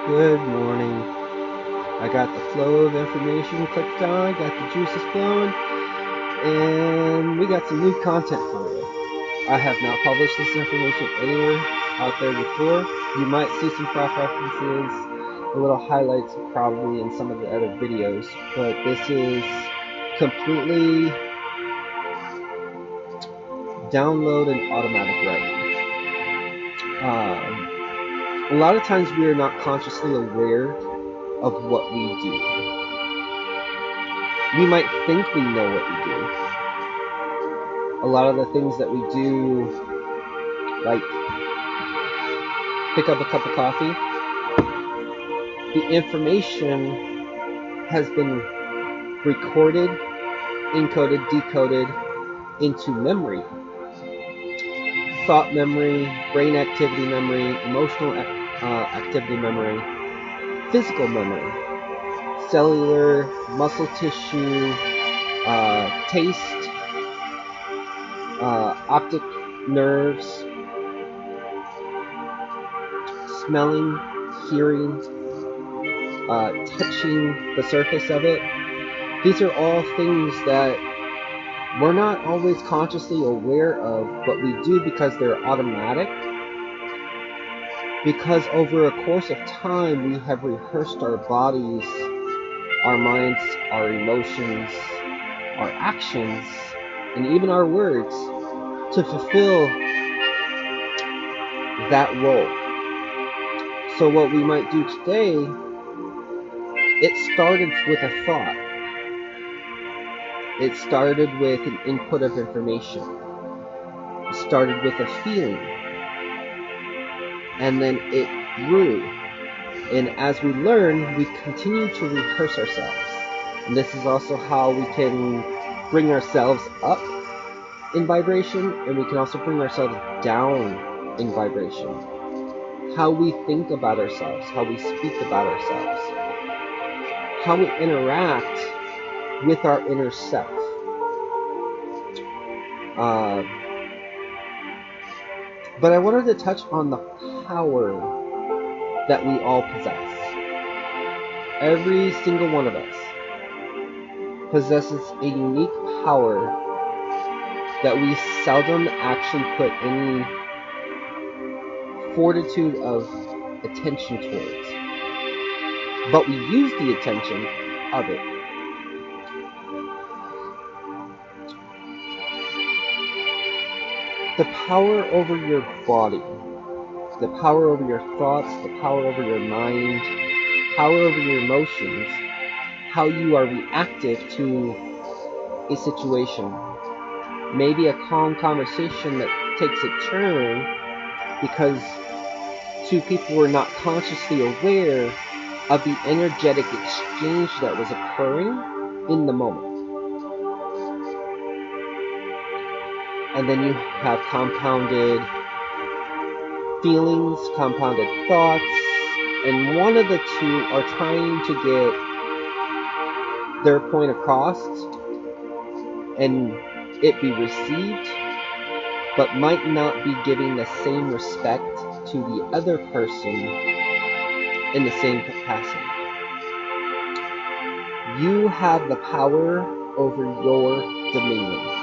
Good morning. I got the flow of information clicked on, got the juices flowing, and we got some new content for you. I have not published this information anywhere out there before. You might see some cross references, a little highlights probably in some of the other videos, but this is completely download and automatic writing. A lot of times we are not consciously aware of what we do. We might think we know what we do. A lot of the things that we do, like pick up a cup of coffee, the information has been recorded, encoded, decoded into memory. Thought memory, brain activity memory, emotional activity memory, physical memory, cellular, muscle tissue, taste, optic nerves, smelling, hearing, touching the surface of it. These are all things that we're not always consciously aware of, but we do because they're automatic. Because over a course of time, we have rehearsed our bodies, our minds, our emotions, our actions, and even our words to fulfill that role. So what we might do today, it started with a thought. It started with an input of information. It started with a feeling. And then it grew. And as we learn, we continue to rehearse ourselves. And this is also how we can bring ourselves up in vibration, and we can also bring ourselves down in vibration. How we think about ourselves, how we speak about ourselves, how we interact with our inner self. But I wanted to touch on the power that we all possess. Every single one of us possesses a unique power that we seldom actually put any fortitude of attention towards. But we use the attention of it. The power over your body, the power over your thoughts, the power over your mind, power over your emotions, how you are reactive to a situation. Maybe a calm conversation that takes a turn because two people were not consciously aware of the energetic exchange that was occurring in the moment. And then you have compounded feelings, compounded thoughts, and one of the two are trying to get their point across and it be received, but might not be giving the same respect to the other person in the same capacity. You have the power over your dominion.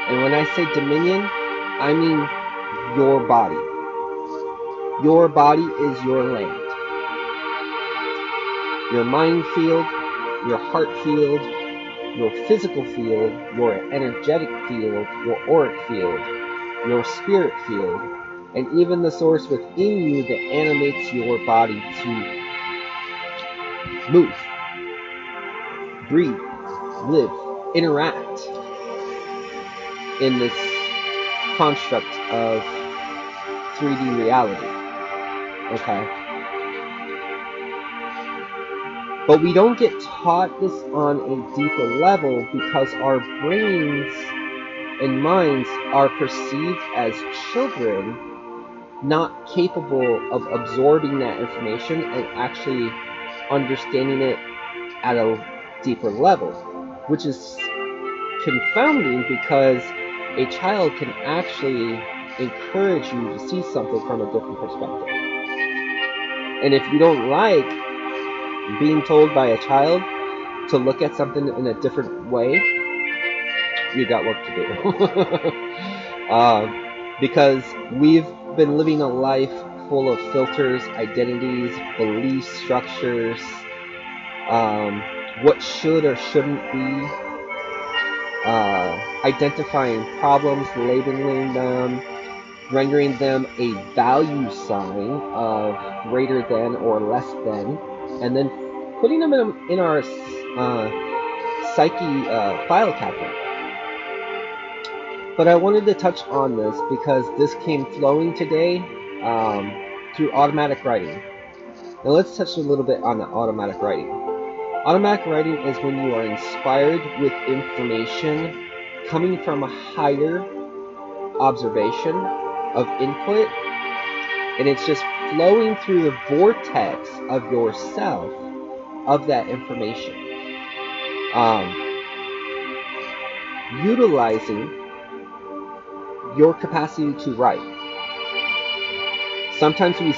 And when I say dominion, I mean your body. Your body is your land. Your mind field, your heart field, your physical field, your energetic field, your auric field, your spirit field, and even the source within you that animates your body to move, breathe, live, interact in this construct of 3D reality. Okay? But we don't get taught this on a deeper level because our brains and minds are perceived as children not capable of absorbing that information and actually understanding it at a deeper level, which is confounding because a child can actually encourage you to see something from a different perspective. And if you don't like being told by a child to look at something in a different way, you got work to do. Because we've been living a life full of filters, identities, belief structures, what should or shouldn't be, identifying problems, labeling them, rendering them a value sign of greater than or less than, and then putting them in our psyche file cabinet. But I wanted to touch on this because this came flowing today through automatic writing. Now let's touch a little bit on the automatic writing. Automatic writing is when you are inspired with information coming from a higher observation of input, and it's just flowing through the vortex of yourself of that information. Utilizing your capacity to write. Sometimes we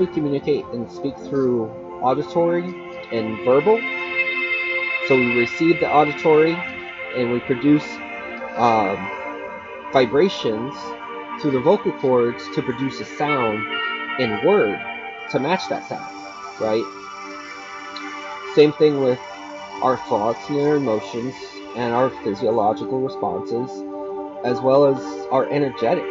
communicate and speak through auditory and verbal. So we receive the auditory and we produce vibrations through the vocal cords to produce a sound in word to match that sound, right? Same thing with our thoughts and our emotions and our physiological responses, as well as our energetic,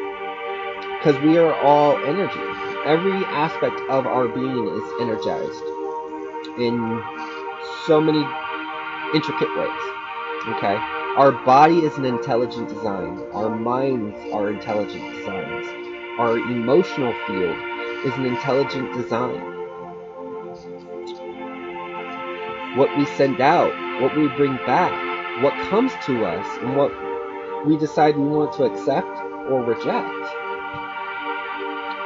because we are all energy. Every aspect of our being is energized in so many intricate ways. Okay, our body is an intelligent design. Our minds are intelligent designs. Our emotional field is an intelligent design. What we send out, what we bring back, what comes to us, and what we decide we want to accept or reject.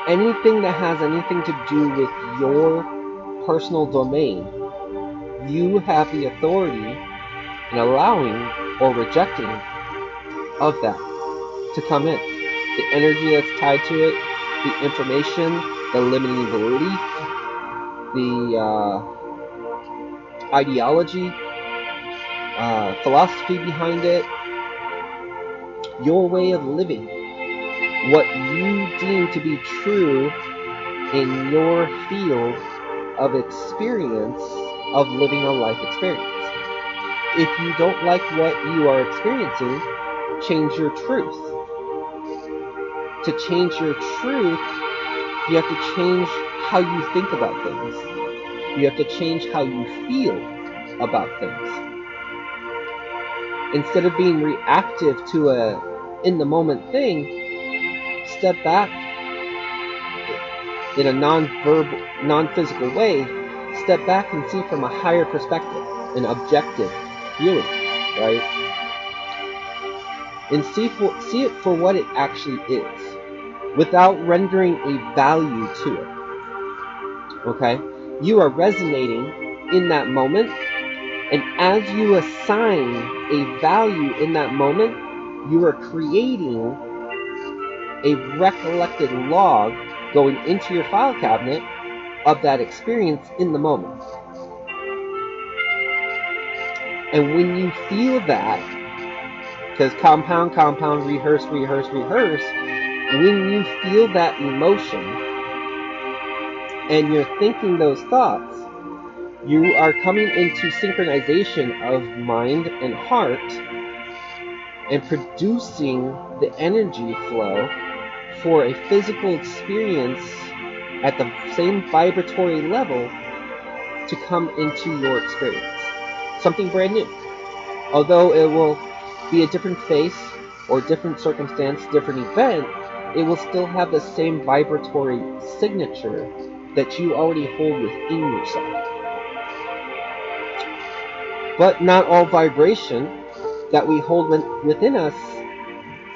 Anything that has anything to do with your personal domain, you have the authority in allowing or rejecting of that to come in. The energy that's tied to it, the information, the limiting belief, the ideology, philosophy behind it, your way of living, what you deem to be true in your field of experience of living a life experience. If you don't like what you are experiencing, change your truth. To change your truth, you have to change how you think about things. You have to change how you feel about things. Instead of being reactive to a in-the-moment thing, step back in a non-physical way, step back and see from a higher perspective, an objective viewing, right? And see it for what it actually is, without rendering a value to it. Okay? You are resonating in that moment, and as you assign a value in that moment, you are creating a recollected log going into your file cabinet of that experience in the moment. And when you feel that, because compound, rehearse, when you feel that emotion and you're thinking those thoughts, you are coming into synchronization of mind and heart and producing the energy flow for a physical experience at the same vibratory level to come into your experience. Something brand new. Although it will be a different face or different circumstance, different event, it will still have the same vibratory signature that you already hold within yourself. But not all vibration that we hold within us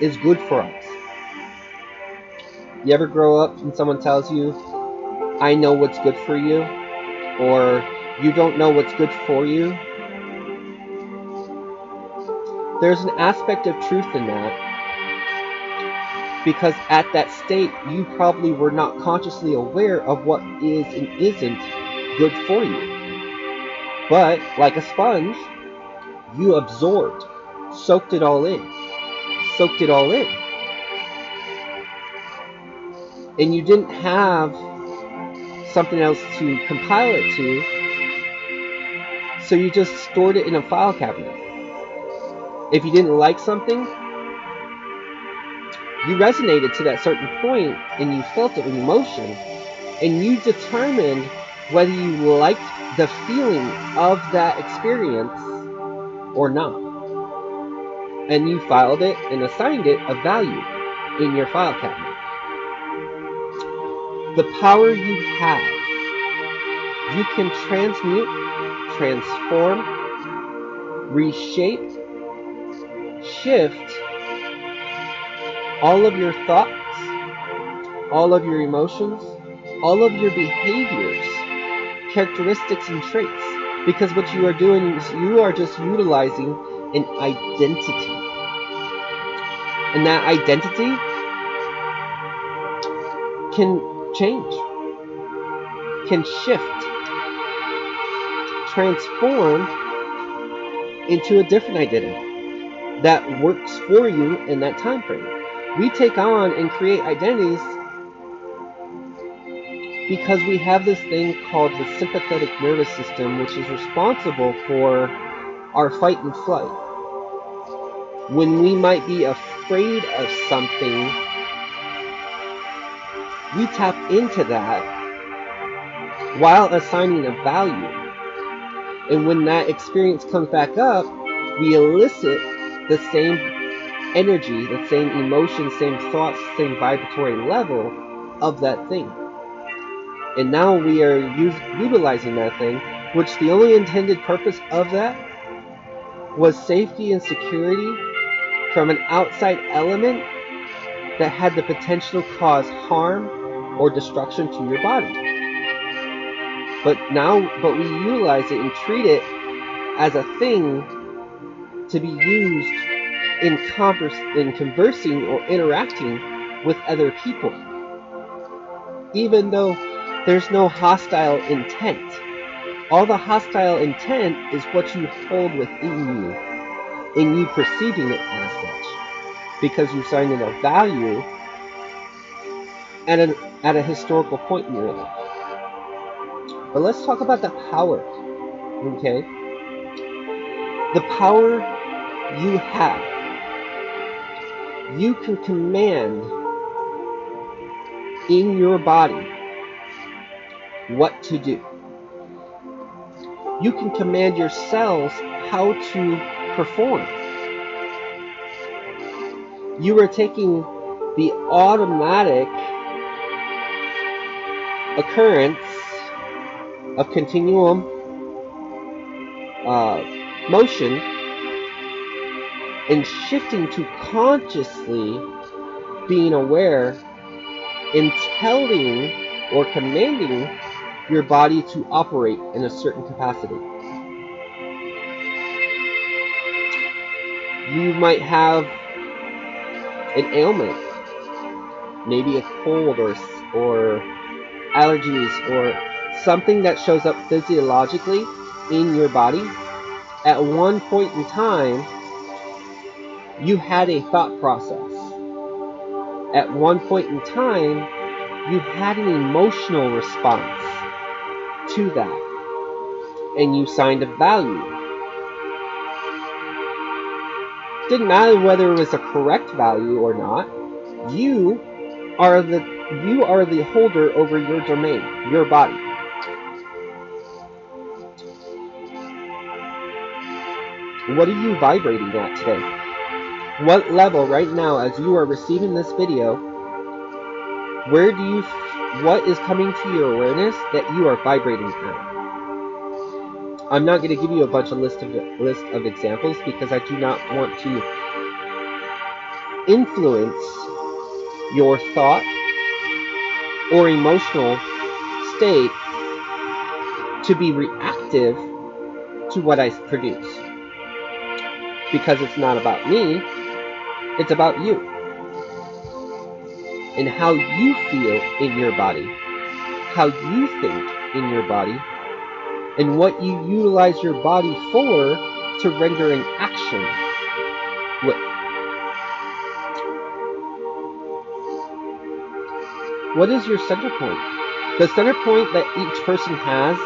is good for us. You ever grow up and someone tells you, I know what's good for you, or you don't know what's good for you? There's an aspect of truth in that, Because at that state, you probably were not consciously aware of what is and isn't good for you. But like a sponge, you absorbed, soaked it all in, soaked it all in. And you didn't have something else to compile it to, so you just stored it in a file cabinet. If you didn't like something, you resonated to that certain point and you felt it with emotion, and you determined whether you liked the feeling of that experience or not. And you filed it and assigned it a value in your file cabinet. The power you have, you can transmute, transform, reshape, shift all of your thoughts, all of your emotions, all of your behaviors, characteristics, and traits. Because what you are doing is you are just utilizing an identity. And that identity can change, can shift, transform into a different identity that works for you in that time frame. We take on and create identities because we have this thing called the sympathetic nervous system, which is responsible for our fight and flight. When we might be afraid of something, we tap into that while assigning a value. And when that experience comes back up, we elicit the same energy, the same emotion, same thoughts, same vibratory level of that thing. And now we are utilizing that thing, which the only intended purpose of that was safety and security from an outside element that had the potential to cause harm or destruction to your body. But we utilize it and treat it as a thing to be used in conversing or interacting with other people, even though there's no hostile intent. All the hostile intent is what you hold within you, and you perceiving it as such, because you signed in a value at a historical point in your life. But let's talk about the power, okay? The power you have. You can command in your body what to do. You can command your cells how to perform. You are taking the automatic occurrence of continuum motion and shifting to consciously being aware and telling or commanding your body to operate in a certain capacity. You might have an ailment, maybe a cold or allergies or something that shows up physiologically in your body. At one point in time, you had a thought process. At one point in time, you had an emotional response to that, and you signed a value. Didn't matter whether it was a correct value or not. You are the holder over your domain, your body. What are you vibrating at today? What level right now, as you are receiving this video, what is coming to your awareness that you are vibrating at? I'm not going to give you a bunch of list of examples because I do not want to influence your thought or emotional state to be reactive to what I produce. Because it's not about me, it's about you. and how you feel in your body, how you think in your body, and what you utilize your body for to render an action with. What is your center point? The center point that each person has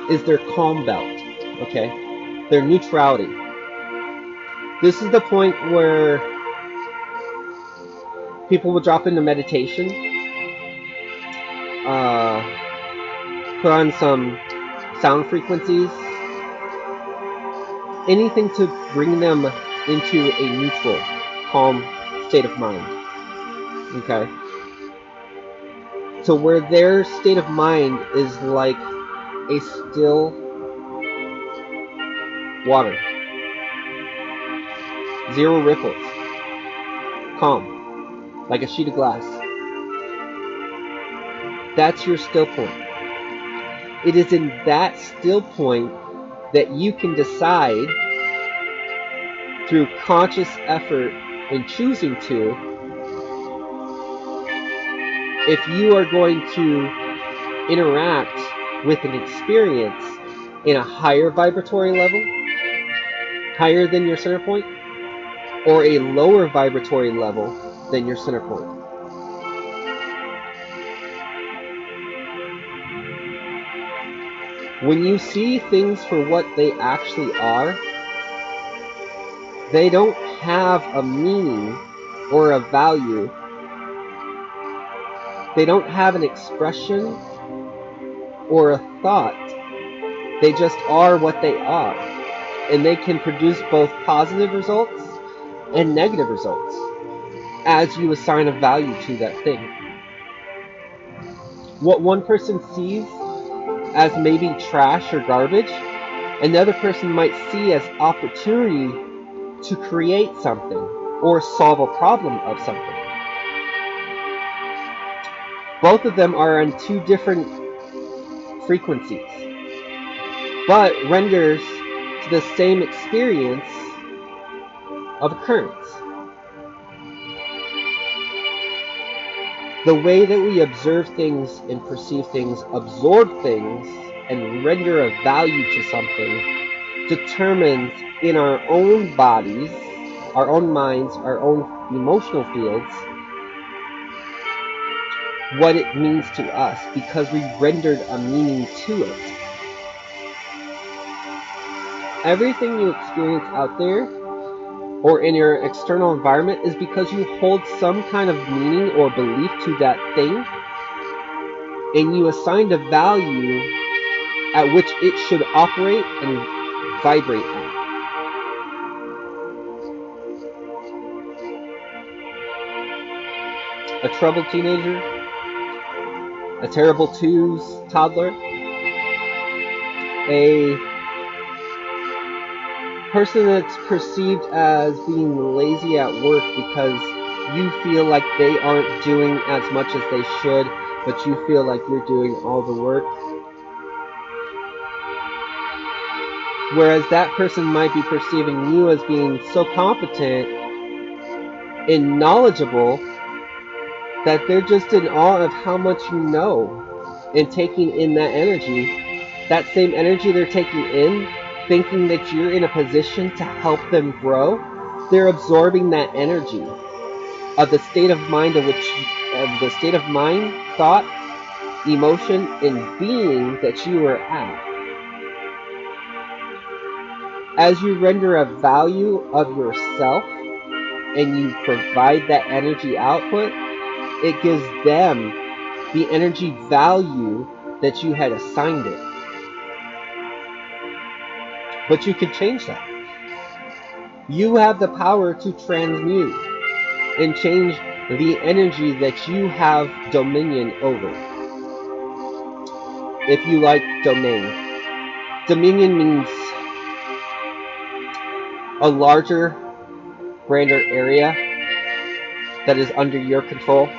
is their calm belt, okay? Their neutrality. This is the point where people will drop into meditation, put on some sound frequencies, anything to bring them into a neutral, calm state of mind, okay? So where their state of mind is like a still water, zero ripples, calm, like a sheet of glass. That's your still point. It is in that still point that you can decide through conscious effort in choosing to, if you are going to interact with an experience in a higher vibratory level, higher than your center point, or a lower vibratory level than your center point. When you see things for what they actually are, they don't have a meaning or a value. They don't have an expression or a thought. They just are what they are. And they can produce both positive results and negative results as you assign a value to that thing. What one person sees as maybe trash or garbage, another person might see as opportunity to create something or solve a problem of something. Both of them are on two different frequencies, but renders to the same experience of occurrence. The way that we observe things and perceive things, absorb things, and render a value to something determines in our own bodies, our own minds, our own emotional fields, what it means to us because we rendered a meaning to it. Everything you experience out there or in your external environment is because you hold some kind of meaning or belief to that thing, and you assigned a value at which it should operate and vibrate at. A troubled teenager, a terrible twos toddler, a person that's perceived as being lazy at work because you feel like they aren't doing as much as they should, but you feel like you're doing all the work. Whereas that person might be perceiving you as being so competent and knowledgeable that they're just in awe of how much you know and taking in that energy. That same energy they're taking in, thinking that you're in a position to help them grow, they're absorbing that energy of the state of mind thought, emotion, and being that you are at. As you render a value of yourself and you provide that energy output, it gives them the energy value that you had assigned it. But you can change that. You have the power to transmute and change the energy that you have dominion over. If you like domain. Dominion means a larger, grander area that is under your control.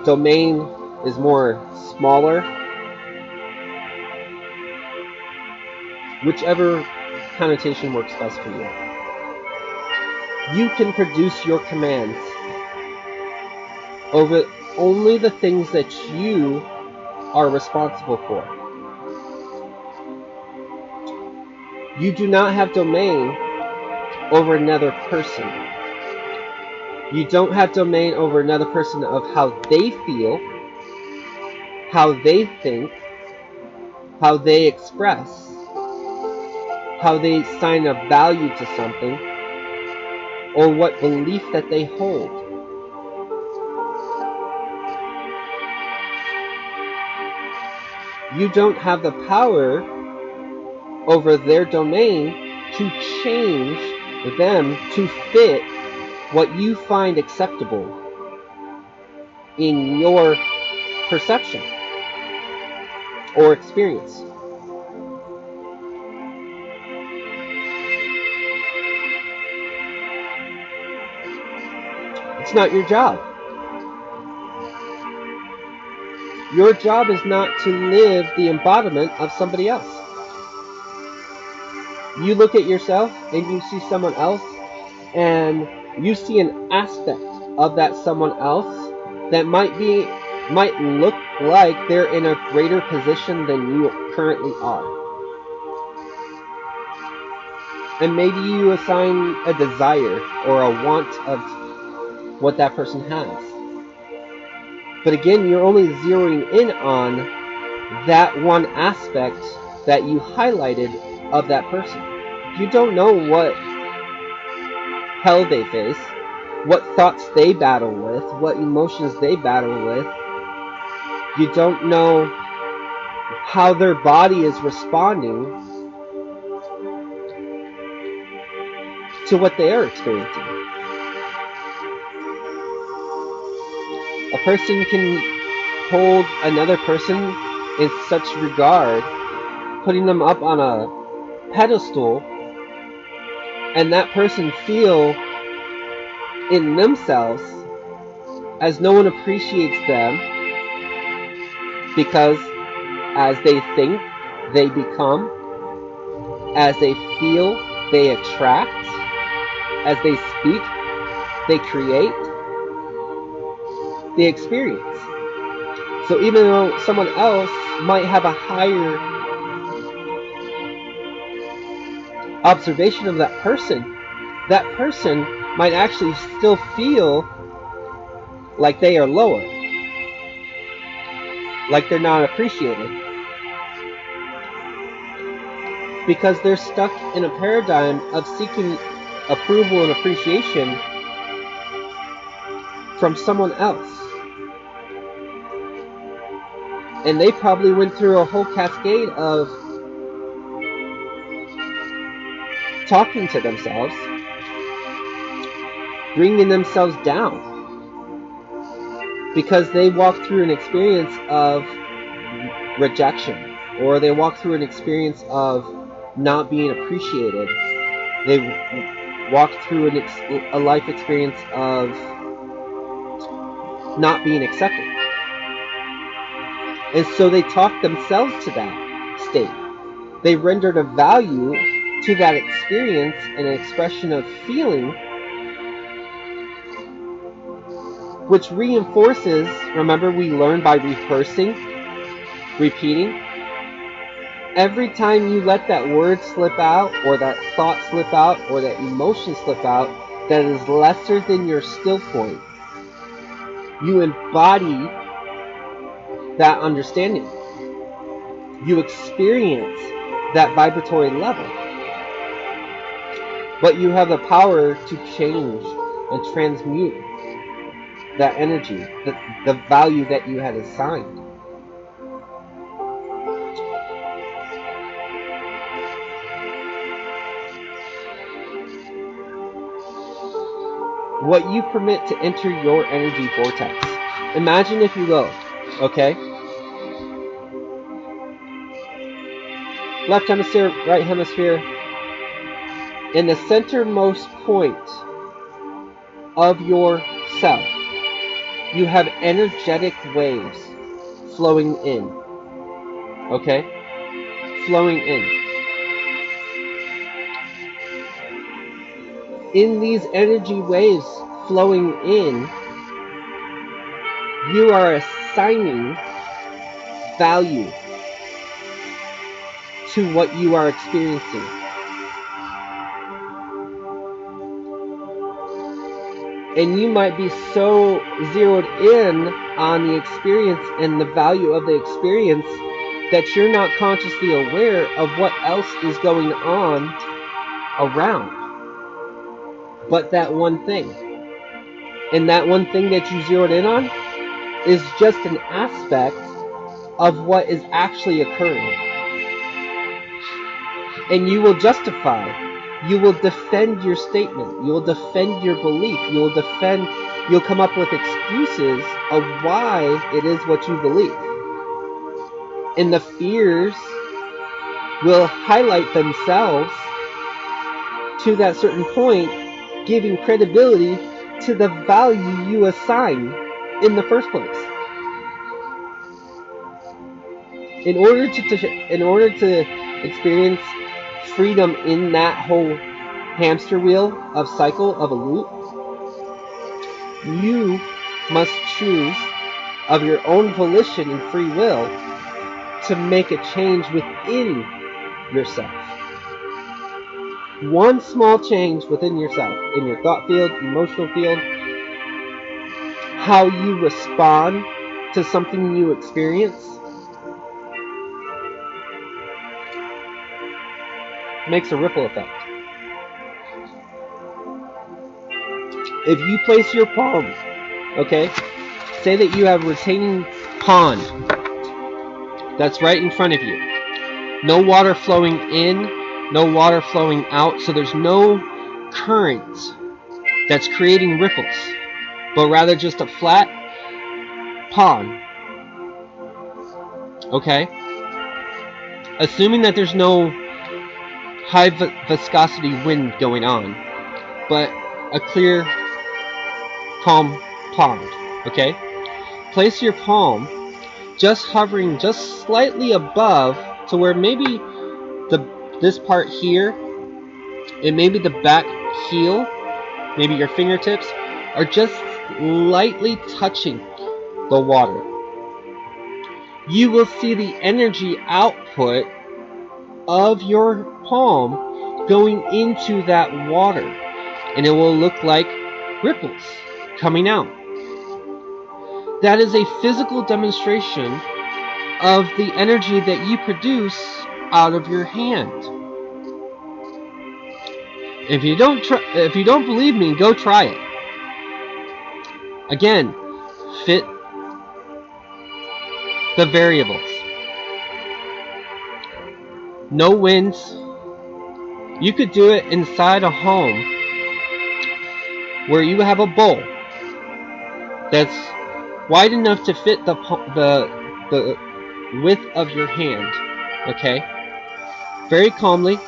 Domain is more smaller. Whichever connotation works best for you. You can produce your commands over only the things that you are responsible for. You do not have domain over another person. You don't have domain over another person of how they feel, how they think, how they express, how they assign a value to something, or what belief that they hold. You don't have the power over their domain to change them to fit what you find acceptable in your perception or experience. It's not your job. Your job is not to live the embodiment of somebody else. You look at yourself and you see someone else, and you see an aspect of that someone else that might look like they're in a greater position than you currently are. And maybe you assign a desire or a want of what that person has. But again, you're only zeroing in on that one aspect that you highlighted of that person. You don't know what hell they face, what thoughts they battle with, what emotions they battle with. You don't know how their body is responding to what they are experiencing. A person can hold another person in such regard, putting them up on a pedestal, and that person feel in themselves as no one appreciates them, because as they think, they become, as they feel, they attract, as they speak, they create, they experience. So even though someone else might have a higher observation of that person might actually still feel like they are lower, like they're not appreciated, because they're stuck in a paradigm of seeking approval and appreciation from someone else. And they probably went through a whole cascade of talking to themselves, bringing themselves down, because they walked through an experience of rejection, or they walked through an experience of not being appreciated. They walked through a life experience of not being accepted. And so they talked themselves to that state. They rendered a value to that experience and an expression of feeling, which reinforces, remember, we learn by rehearsing, repeating. Every time you let that word slip out, or that thought slip out, or that emotion slip out, that is lesser than your still point, you embody that understanding. You experience that vibratory level. But you have the power to change and transmute that energy, the value that you had assigned. What you permit to enter your energy vortex. Imagine, if you will, okay? Left hemisphere, right hemisphere. In the centermost point of your self, you have energetic waves flowing in. Okay? Flowing in. In these energy waves flowing in, You are assigning value to what you are experiencing. And you might be so zeroed in on the experience and the value of the experience that you're not consciously aware of what else is going on around but that one thing. And that one thing that you zeroed in on is just an aspect of what is actually occurring. And you will justify, you will defend your statement, you will defend your belief, you'll come up with excuses of why it is what you believe. And the fears will highlight themselves to that certain point, giving credibility to the value you assign in the first place. In order to experience freedom in that whole hamster wheel of cycle of a loop, you must choose of your own volition and free will to make a change within yourself. One small change within yourself, in your thought field, emotional field, how you respond to something you experience, makes a ripple effect. If you place your palm, okay, say that you have a retaining pond that's right in front of you. No water flowing in, no water flowing out, so there's no current that's creating ripples, but rather just a flat pond. Okay? Assuming that there's no high viscosity wind going on, but a clear, calm pond. Okay? Place your palm just hovering just slightly above to where maybe this part here and maybe the back heel, maybe your fingertips, are just lightly touching the water. You will see the energy output of your palm going into that water, and it will look like ripples coming out. That is a physical demonstration of the energy that you produce out of your hand. If you don't believe me, go try it. Again, fit the variables. No winds. You could do it inside a home where you have a bowl that's wide enough to fit the width of your hand. Okay? Very calmly.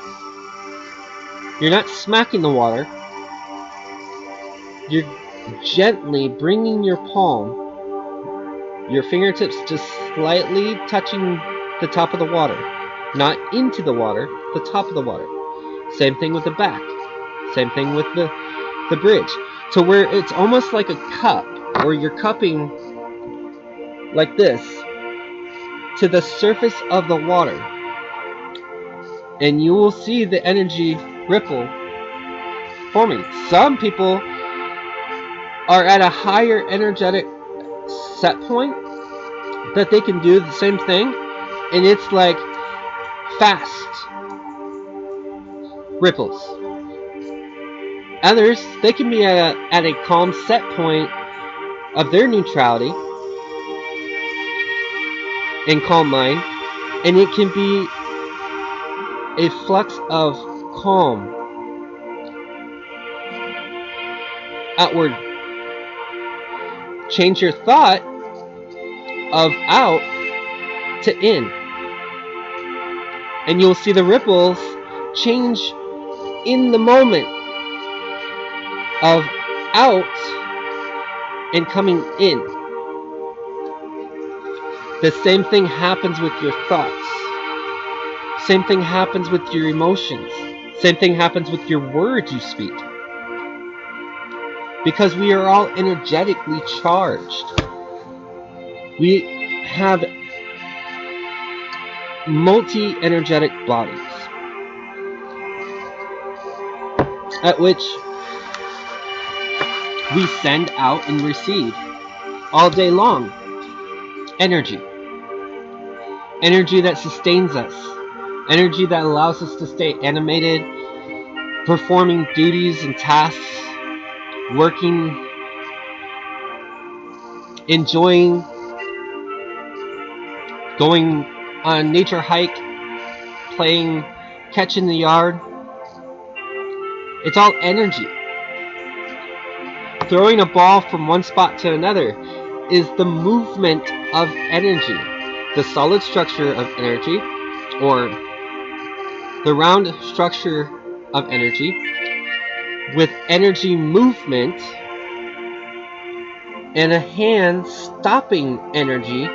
You're not smacking the water. You're gently bringing your palm, your fingertips just slightly touching the top of the water. Not into the water, the top of the water. Same thing with the back. Same thing with the bridge. To where it's almost like a cup, or you're cupping like this to the surface of the water. And you will see the energy ripple forming. Some people are at a higher energetic set point that they can do the same thing, and it's like fast ripples. Others, they can be at a calm set point of their neutrality and calm mind, and it can be a flux of calm outward. Change your thought of out to in, and you'll see the ripples change in the moment of out and coming in. The same thing happens with your thoughts. Same thing happens with your emotions. Same thing happens with your words you speak. Because we are all energetically charged. We have multi-energetic bodies at which we send out and receive all day long energy. Energy that sustains us. Energy that allows us to stay animated, performing duties and tasks, working, enjoying, going on a nature hike, playing catch in the yard. It's all energy. Throwing a ball from one spot to another is the movement of energy. The solid structure of energy, or the round structure of energy, with energy movement and a hand stopping energy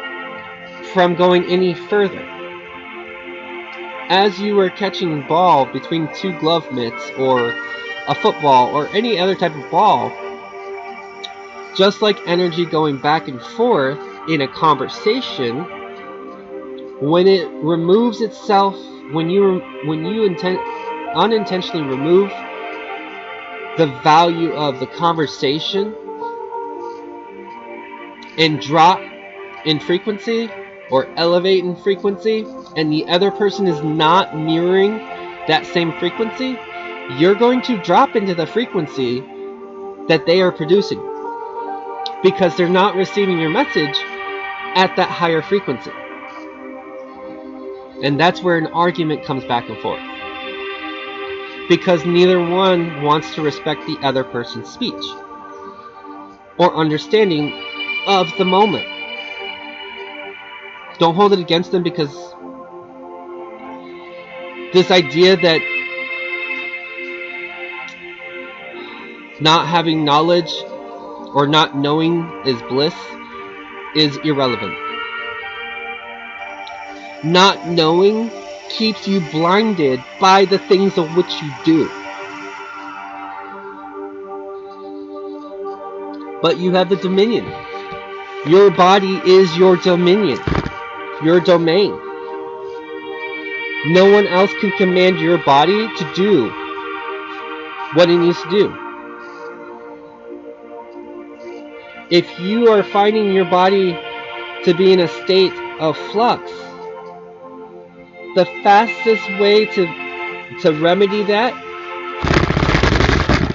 from going any further. As you are catching ball between two glove mitts or a football or any other type of ball, just like energy going back and forth in a conversation, when it removes itself, when you unintentionally remove the value of the conversation and drop in frequency or elevate in frequency, and the other person is not mirroring that same frequency, you're going to drop into the frequency that they are producing because they're not receiving your message at that higher frequency. And that's where an argument comes back and forth, because neither one wants to respect the other person's speech or understanding of the moment. Don't hold it against them, because this idea that not having knowledge or not knowing is bliss is irrelevant. Not knowing keeps you blinded by the things of which you do. But you have the dominion. Your body is your dominion, your domain. No one else can command your body to do what it needs to do. If you are finding your body to be in a state of flux, the fastest way to remedy that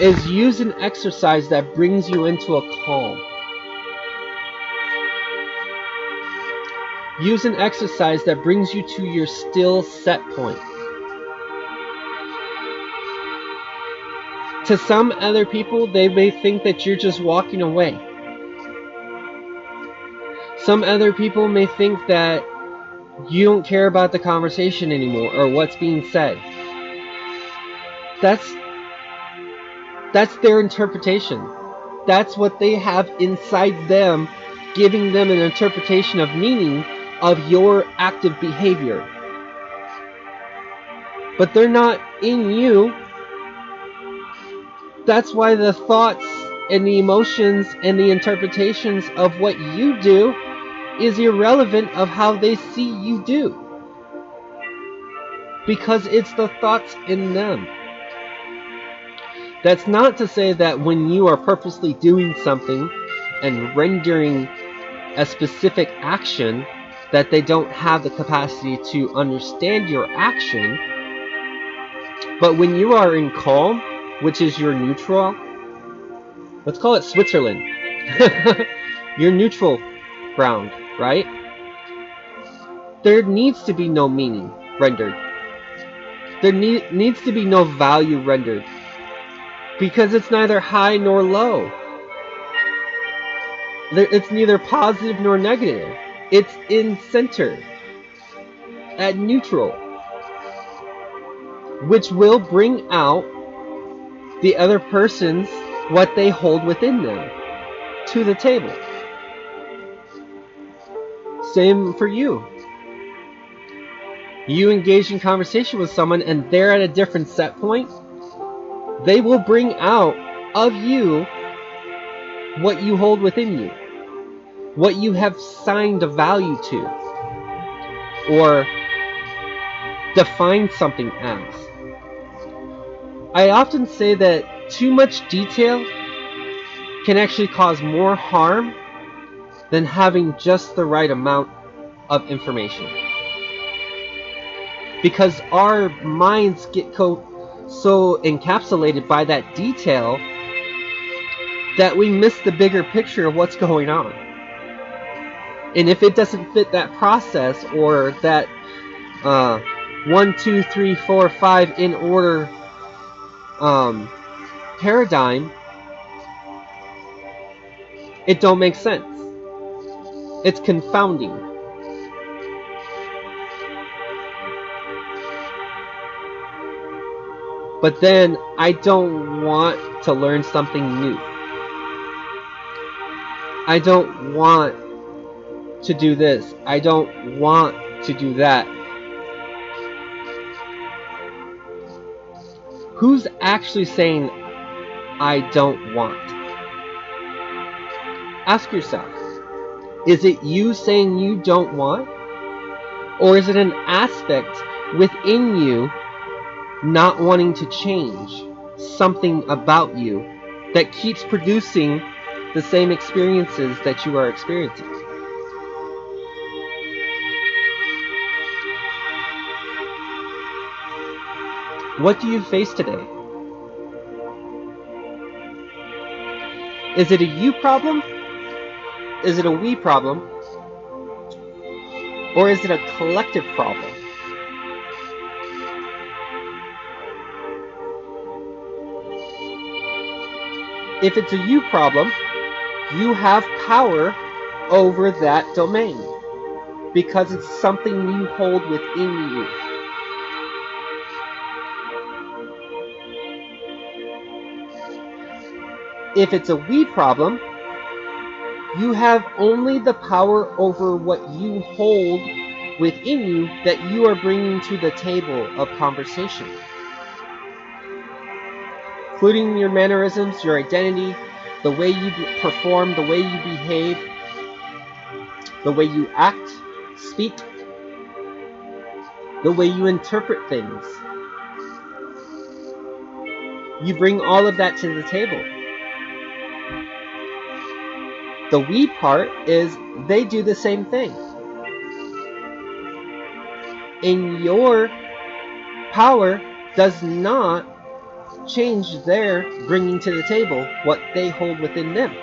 is use an exercise that brings you into a calm. Use an exercise that brings you to your still set point. To some other people, they may think that you're just walking away. Some other people may think that you don't care about the conversation anymore or what's being said. That's their interpretation. That's what they have inside them, giving them an interpretation of meaning of your active behavior. But they're not in you. That's why the thoughts and the emotions and the interpretations of what you do is irrelevant of how they see you do. Because it's the thoughts in them. That's not to say that when you are purposely doing something and rendering a specific action, that they don't have the capacity to understand your action. But when you are in calm, which is your neutral, let's call it Switzerland, your neutral ground, right? There needs to be no meaning rendered. There needs to be no value rendered, because it's neither high nor low. It's neither positive nor negative. It's in center, at neutral, which will bring out the other person's what they hold within them to the table. Same for you. You engage in conversation with someone and they're at a different set point, they will bring out of you what you hold within you. what you have signed a value to, or defined something as. I often say that too much detail can actually cause more harm than having just the right amount of information. Because our minds get so encapsulated by that detail that we miss the bigger picture of what's going on. And if it doesn't fit that process or that 1, 2, 3, 4, 5 in order paradigm, it don't make sense. It's confounding. But then I don't want to learn something new. I don't want to do this. I don't want to do that. Who's actually saying I don't want? Ask yourself, is it you saying you don't want? Or is it an aspect within you not wanting to change something about you that keeps producing the same experiences that you are experiencing? What do you face today? Is it a you problem? Is it a we problem? Or is it a collective problem? If it's a you problem, you have power over that domain because it's something you hold within you. If it's a we problem, you have only the power over what you hold within you that you are bringing to the table of conversation, including your mannerisms, your identity, the way you perform, the way you behave, the way you act, speak, the way you interpret things. You bring all of that to the table. The we part is they do the same thing. And your power does not change their bringing to the table what they hold within them.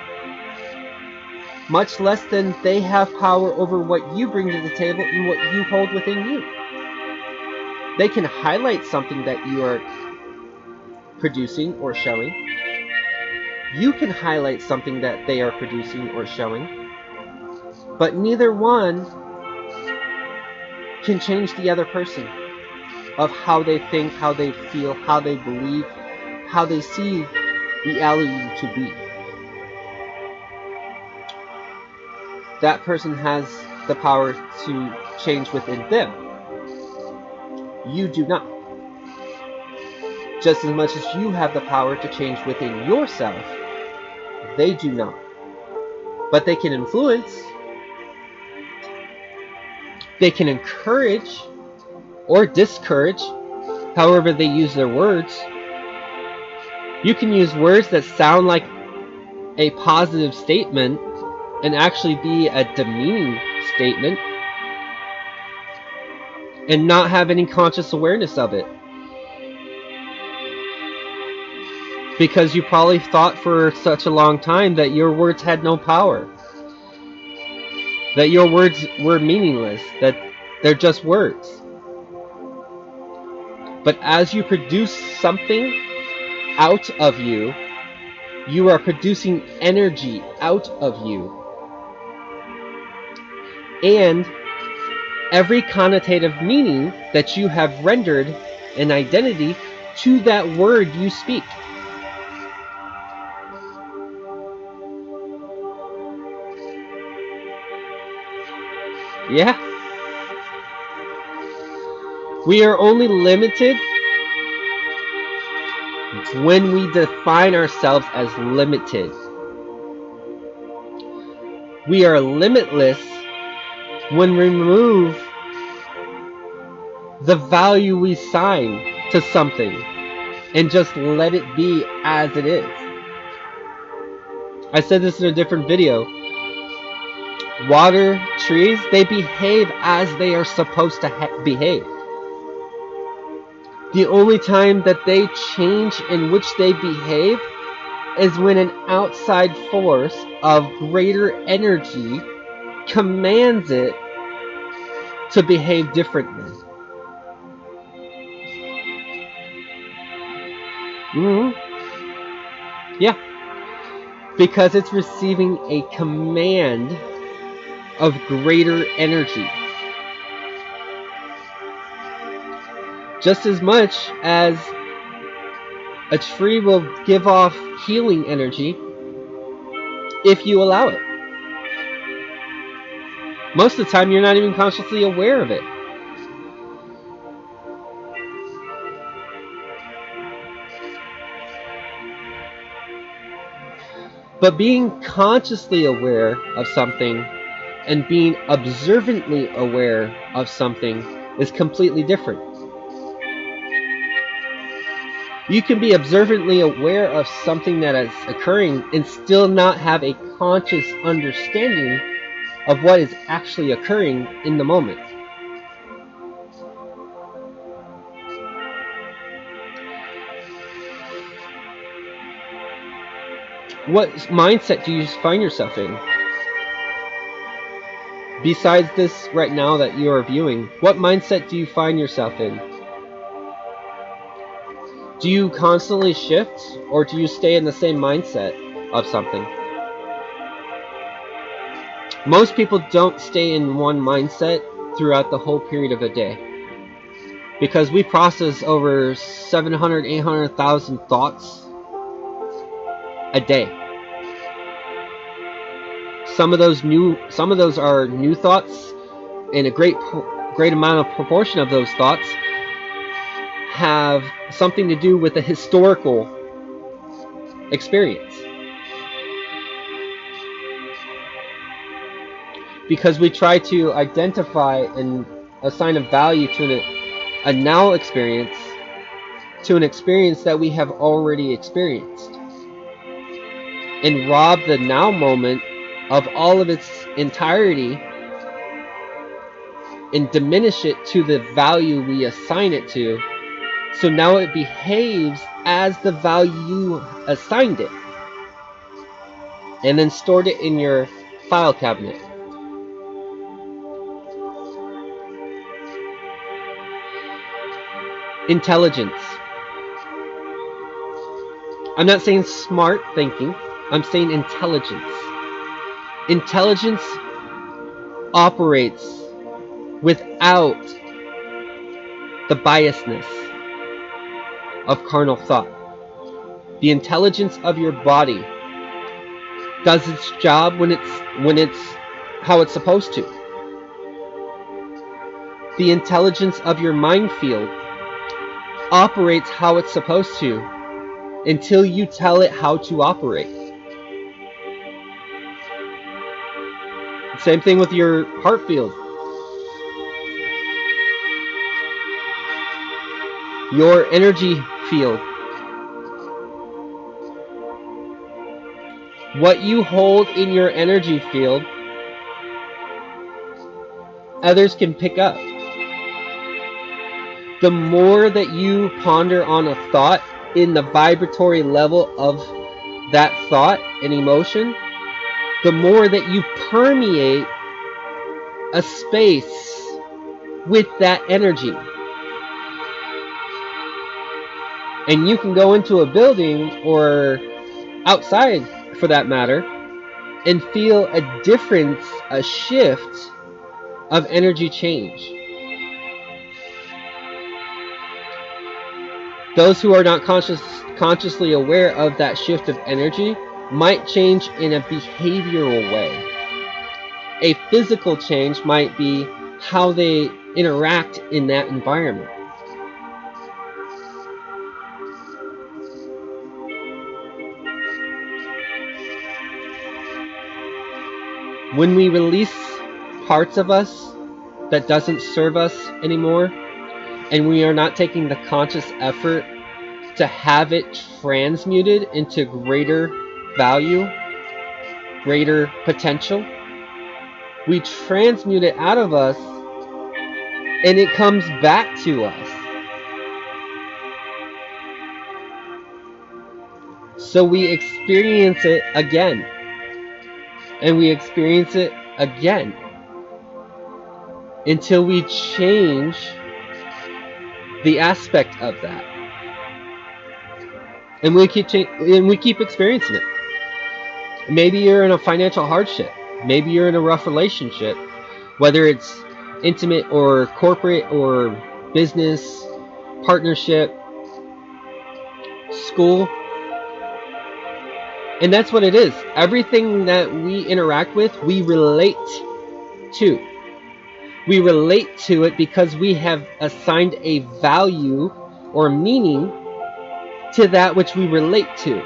Much less than they have power over what you bring to the table and what you hold within you. They can highlight something that you are producing or showing. You can highlight something that they are producing or showing. But neither one can change the other person of how they think, how they feel, how they believe, how they see reality to be. That person has the power to change within them. You do not. Just as much as you have the power to change within yourself, they do not. But they can influence, they can encourage or discourage, however they use their words. You can use words that sound like a positive statement and actually be a demeaning statement and not have any conscious awareness of it. Because you probably thought for such a long time that your words had no power. That your words were meaningless. That they're just words. But as you produce something out of you, you are producing energy out of you. And every connotative meaning that you have rendered an identity to that word you speak. Yeah. We are only limited when we define ourselves as limited. We are limitless when we remove the value we assign to something and just let it be as it is. I said this in a different video. Water, trees, they behave as they are supposed to behave. The only time that they change in which they behave is when an outside force of greater energy commands it to behave differently. Yeah. Because it's receiving a command of greater energy. Just as much as a tree will give off healing energy if you allow it. Most of the time, you're not even consciously aware of it. But being consciously aware of something and being observantly aware of something is completely different. You can be observantly aware of something that is occurring and still not have a conscious understanding of what is actually occurring in the moment. What mindset do you find yourself in? Besides this right now that you are viewing, what mindset do you find yourself in? Do you constantly shift, or do you stay in the same mindset of something? Most people don't stay in one mindset throughout the whole period of a day, because we process over 700, 800,000 thoughts a day. Some of those are new thoughts, and a great amount of proportion of those thoughts have something to do with a historical experience. Because we try to identify and assign a value to a now experience, to an experience that we have already experienced, and rob the now moment of all of its entirety and diminish it to the value we assign it to. So now it behaves as the value you assigned it, and then stored it in your file cabinet. Intelligence. I'm not saying smart thinking, I'm saying intelligence. Intelligence operates without the biasness of carnal thought. The intelligence of your body does its job when it's how it's supposed to. The intelligence of your mind field operates how it's supposed to until you tell it how to operate. Same thing with your heart field. Your energy field. What you hold in your energy field, others can pick up. The more that you ponder on a thought in the vibratory level of that thought and emotion, the more that you permeate a space with that energy. And you can go into a building or outside for that matter and feel a difference, a shift of energy change. Those who are not consciously aware of that shift of energy might change in a behavioral way. A physical change might be how they interact in that environment. When we release parts of us that doesn't serve us anymore, and we are not taking the conscious effort to have it transmuted into greater value, greater potential, we transmute it out of us and it comes back to us. So we experience it again, and we experience it again until we change the aspect of that, and we keep experiencing it. Maybe you're in a financial hardship, maybe you're in a rough relationship, whether it's intimate or corporate or business, partnership, school. And that's what it is. Everything that we interact with, we relate to. We relate to it because we have assigned a value or meaning to that which we relate to.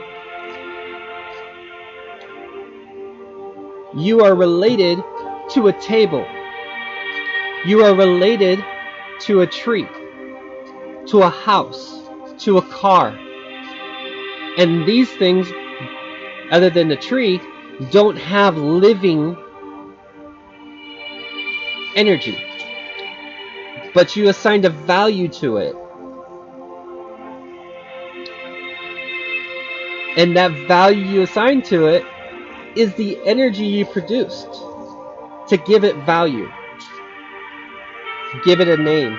You are related to a table. You are related to a tree, to a house, to a car. And these things, other than the tree, don't have living energy. But you assigned a value to it. And that value you assigned to it is the energy you produced to give it value. Give it a name.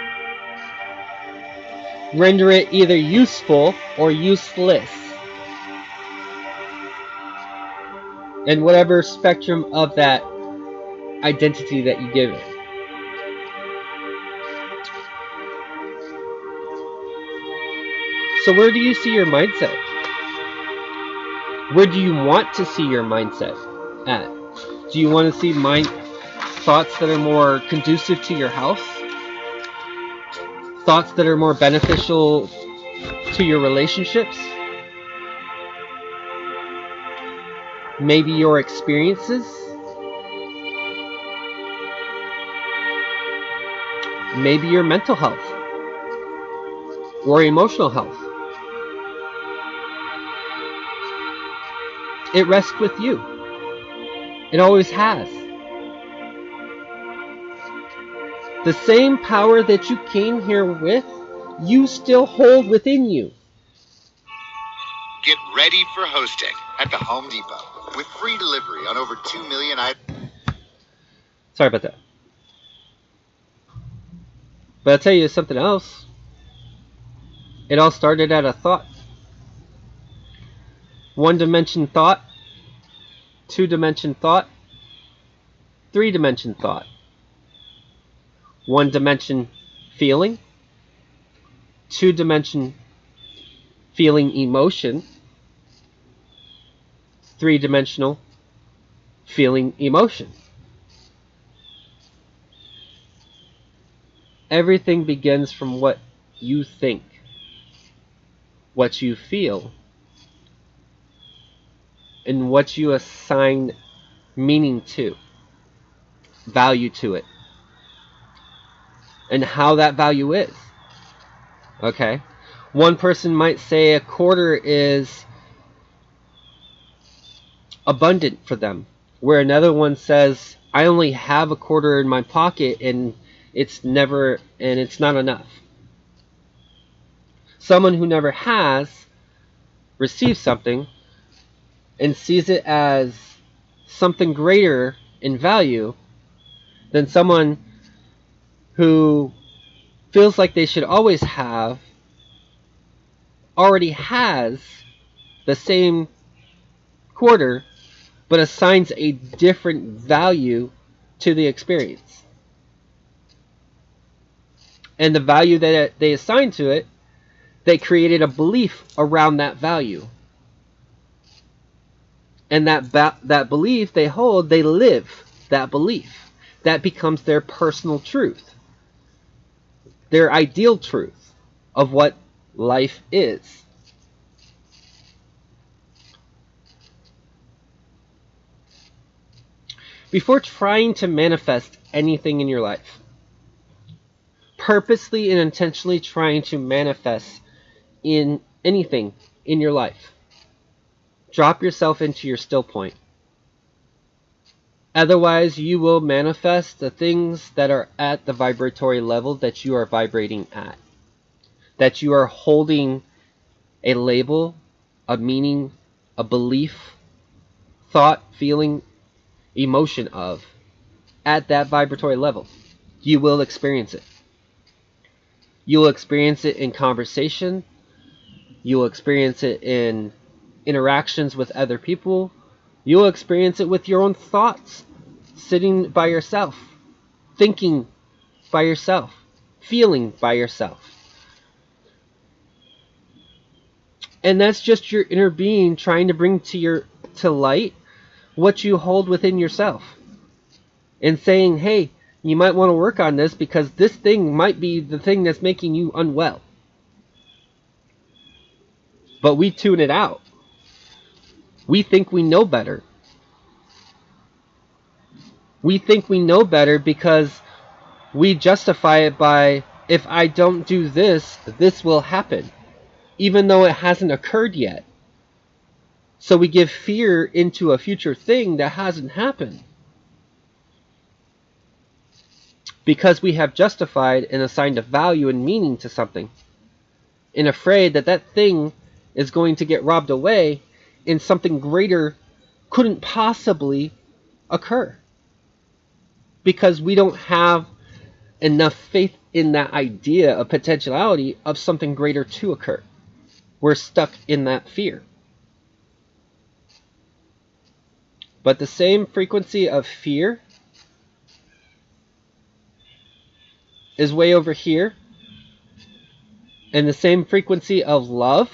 Render it either useful or useless. And whatever spectrum of that identity that you give it. So where do you see your mindset? Where do you want to see your mindset at? Do you want to see thoughts that are more conducive to your health? Thoughts that are more beneficial to your relationships? Maybe your experiences? Maybe your mental health or emotional health. It rests with you. It always has. The same power that you came here with, you still hold within you. Get ready for hosting at the Home Depot with free delivery on over 2 million items. Sorry about that. But I'll tell you something else. It all started at a thought. 1-dimension thought, 2-dimension thought, 3-dimension thought. 1-dimension feeling, 2-dimension feeling emotion, 3-dimensional feeling emotion. Everything begins from what you think, what you feel, and what you assign meaning to, value to it, and how that value is. Okay? One person might say a quarter is abundant for them, where another one says, I only have a quarter in my pocket and it's not enough. Someone who never has receives something and sees it as something greater in value than someone who feels like they should always have, already has the same quarter, but assigns a different value to the experience. And the value that they assign to it, they created a belief around that value. And that belief they hold, they live that belief. That becomes their personal truth, their ideal truth of what life is. Before trying to manifest anything in your life, purposely and intentionally trying to manifest in anything in your life, drop yourself into your still point. Otherwise, you will manifest the things that are at the vibratory level that you are vibrating at, that you are holding a label, a meaning, a belief, thought, feeling, emotion of at that vibratory level. You will experience it. You will experience it in conversation. You will experience it in interactions with other people. You will experience it with your own thoughts, sitting by yourself, thinking by yourself, feeling by yourself. And that's just your inner being trying to bring to light what you hold within yourself. And saying, hey, you might want to work on this because this thing might be the thing that's making you unwell. But we tune it out. We think we know better. We think we know better because we justify it by, if I don't do this, this will happen, even though it hasn't occurred yet. So we give fear into a future thing that hasn't happened because we have justified and assigned a value and meaning to something, and afraid that that thing is going to get robbed away and something greater couldn't possibly occur because we don't have enough faith in that idea of potentiality of something greater to occur. We're stuck in that fear. But the same frequency of fear is way over here, and the same frequency of love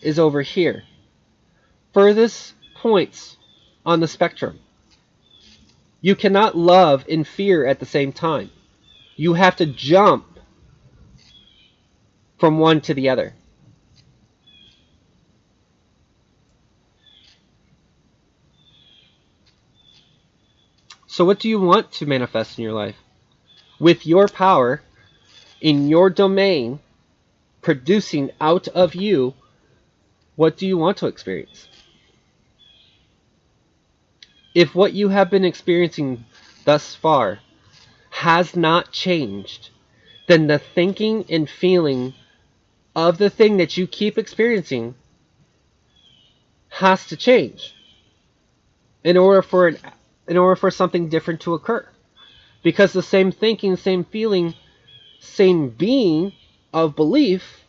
is over here. Furthest points on the spectrum. You cannot love and fear at the same time. You have to jump from one to the other. So what do you want to manifest in your life? With your power, in your domain, producing out of you, what do you want to experience? If what you have been experiencing thus far has not changed, then the thinking and feeling of the thing that you keep experiencing has to change in order for something different to occur. Because the same thinking, same feeling, same being of belief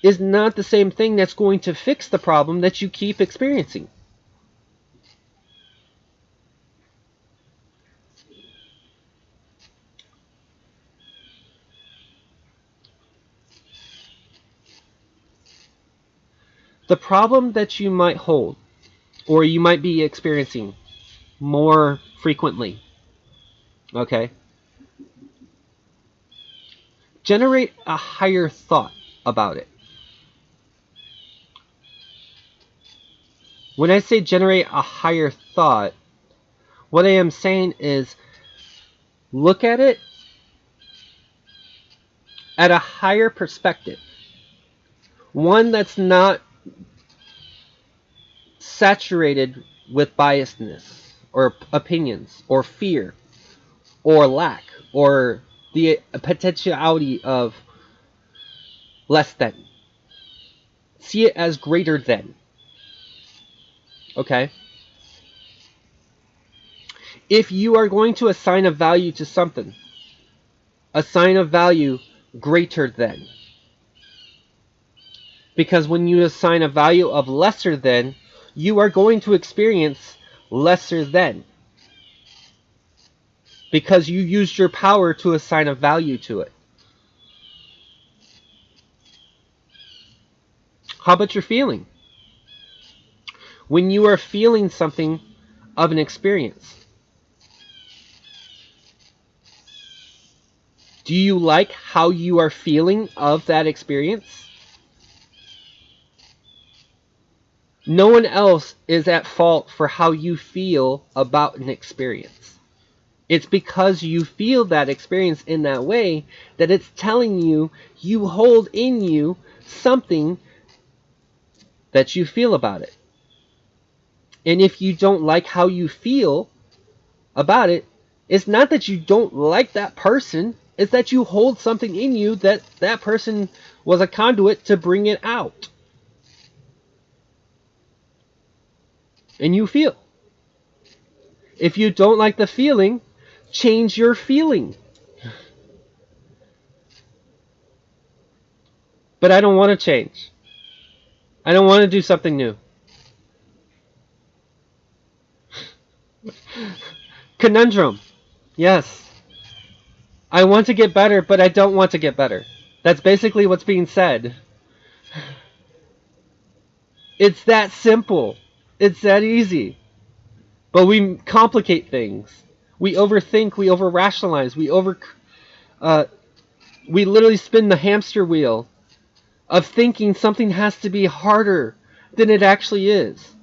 is not the same thing that's going to fix the problem that you keep experiencing. The problem that you might hold, or you might be experiencing more frequently, okay? Generate a higher thought about it. When I say generate a higher thought, what I am saying is look at it at a higher perspective. One that's not saturated with biasness or opinions or fear or lack or the potentiality of less than. See it as greater than. Okay? If you are going to assign a value to something, assign a value greater than. Because when you assign a value of lesser than, you are going to experience lesser than. Because you used your power to assign a value to it. How about your feeling? When you are feeling something of an experience, do you like how you are feeling of that experience? No one else is at fault for how you feel about an experience. It's because you feel that experience in that way that it's telling you you hold in you something that you feel about it. And if you don't like how you feel about it, it's not that you don't like that person, it's that you hold something in you that that person was a conduit to bring it out. And you feel. If you don't like the feeling, change your feeling. But I don't want to change. I don't want to do something new. Conundrum. Yes. I want to get better, but I don't want to get better. That's basically what's being said. It's that simple. It's that easy. But we complicate things. We overthink, we over rationalize, uh, we literally spin the hamster wheel of thinking something has to be harder than it actually is.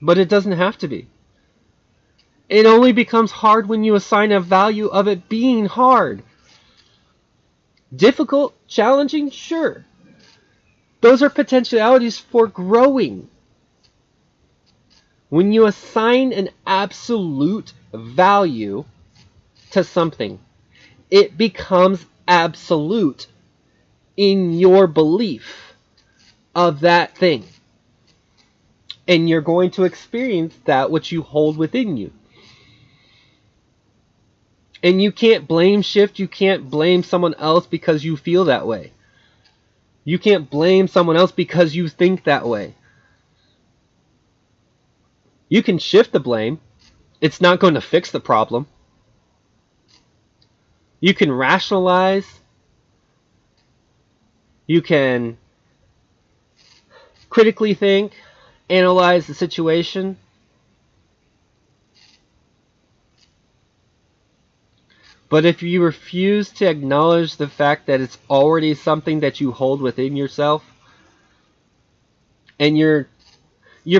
But it doesn't have to be. It only becomes hard when you assign a value of it being hard. Difficult, challenging, sure. Those are potentialities for growing. When you assign an absolute value to something, it becomes absolute in your belief of that thing. And you're going to experience that which you hold within you. And you can't blame shift, you can't blame someone else because you feel that way. You can't blame someone else because you think that way. You can shift the blame. It's not going to fix the problem. You can rationalize. You can critically think, analyze the situation. But if you refuse to acknowledge the fact that it's already something that you hold within yourself, and you're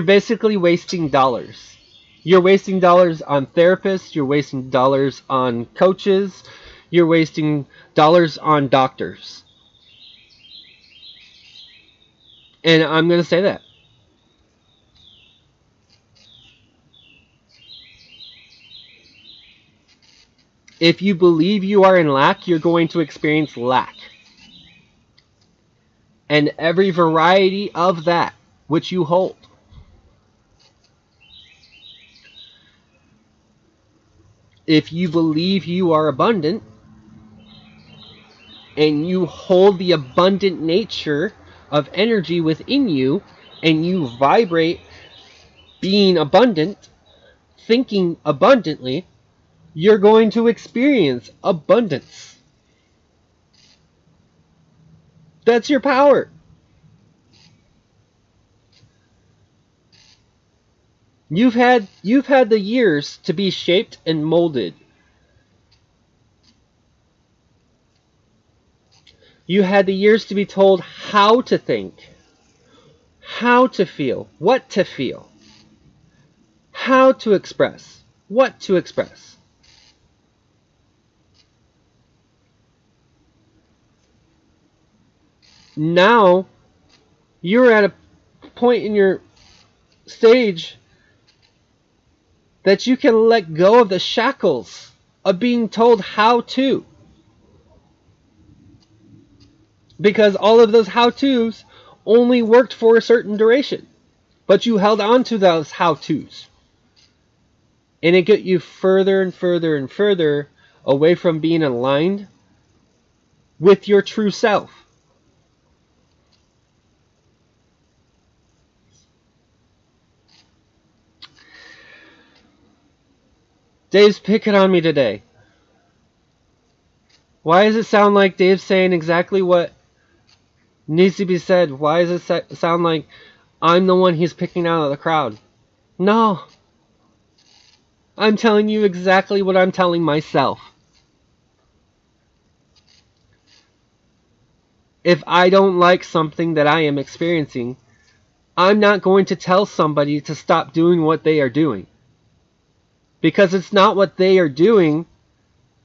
basically wasting dollars. You're wasting dollars on therapists, you're wasting dollars on coaches, you're wasting dollars on doctors. And I'm going to say that. If you believe you are in lack, you're going to experience lack. And every variety of that which you hold. If you believe you are abundant, and you hold the abundant nature of energy within you, and you vibrate being abundant, thinking abundantly, you're going to experience abundance. That's your power. You've had the years to be shaped and molded. You had the years to be told how to think, how to feel, what to feel, how to express, what to express. Now you're at a point in your stage that you can let go of the shackles of being told how to. Because all of those how-tos only worked for a certain duration. But you held on to those how-tos. And it got you further and further and further away from being aligned with your true self. Dave's picking on me today. Why does it sound like Dave's saying exactly what needs to be said? Why does it sound like I'm the one he's picking out of the crowd? No. I'm telling you exactly what I'm telling myself. If I don't like something that I am experiencing, I'm not going to tell somebody to stop doing what they are doing. Because it's not what they are doing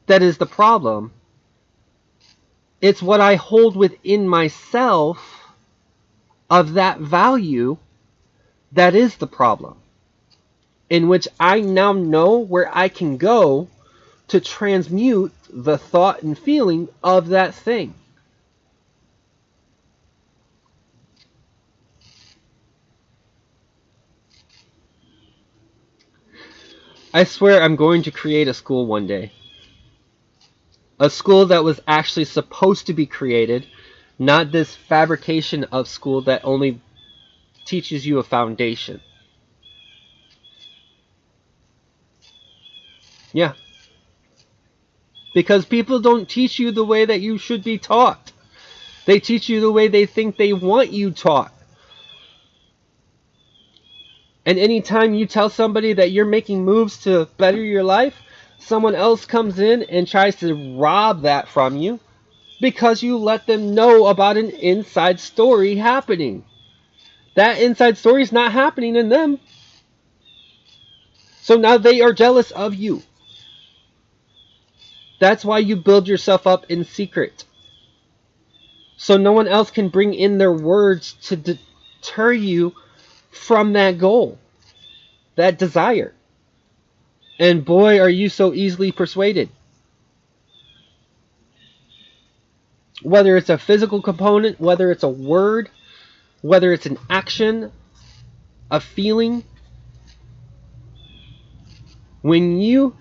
that is the problem. It's what I hold within myself of that value that is the problem. In which I now know where I can go to transmute the thought and feeling of that thing. I swear I'm going to create a school one day. A school that was actually supposed to be created, not this fabrication of school that only teaches you a foundation. Yeah. Because people don't teach you the way that you should be taught. They teach you the way they think they want you taught. And anytime you tell somebody that you're making moves to better your life, someone else comes in and tries to rob that from you because you let them know about an inside story happening. That inside story is not happening in them. So now they are jealous of you. That's why you build yourself up in secret. So no one else can bring in their words to deter you from that goal, that desire. And boy, are you so easily persuaded. Whether it's a physical component, whether it's a word, whether it's an action, a feeling, when you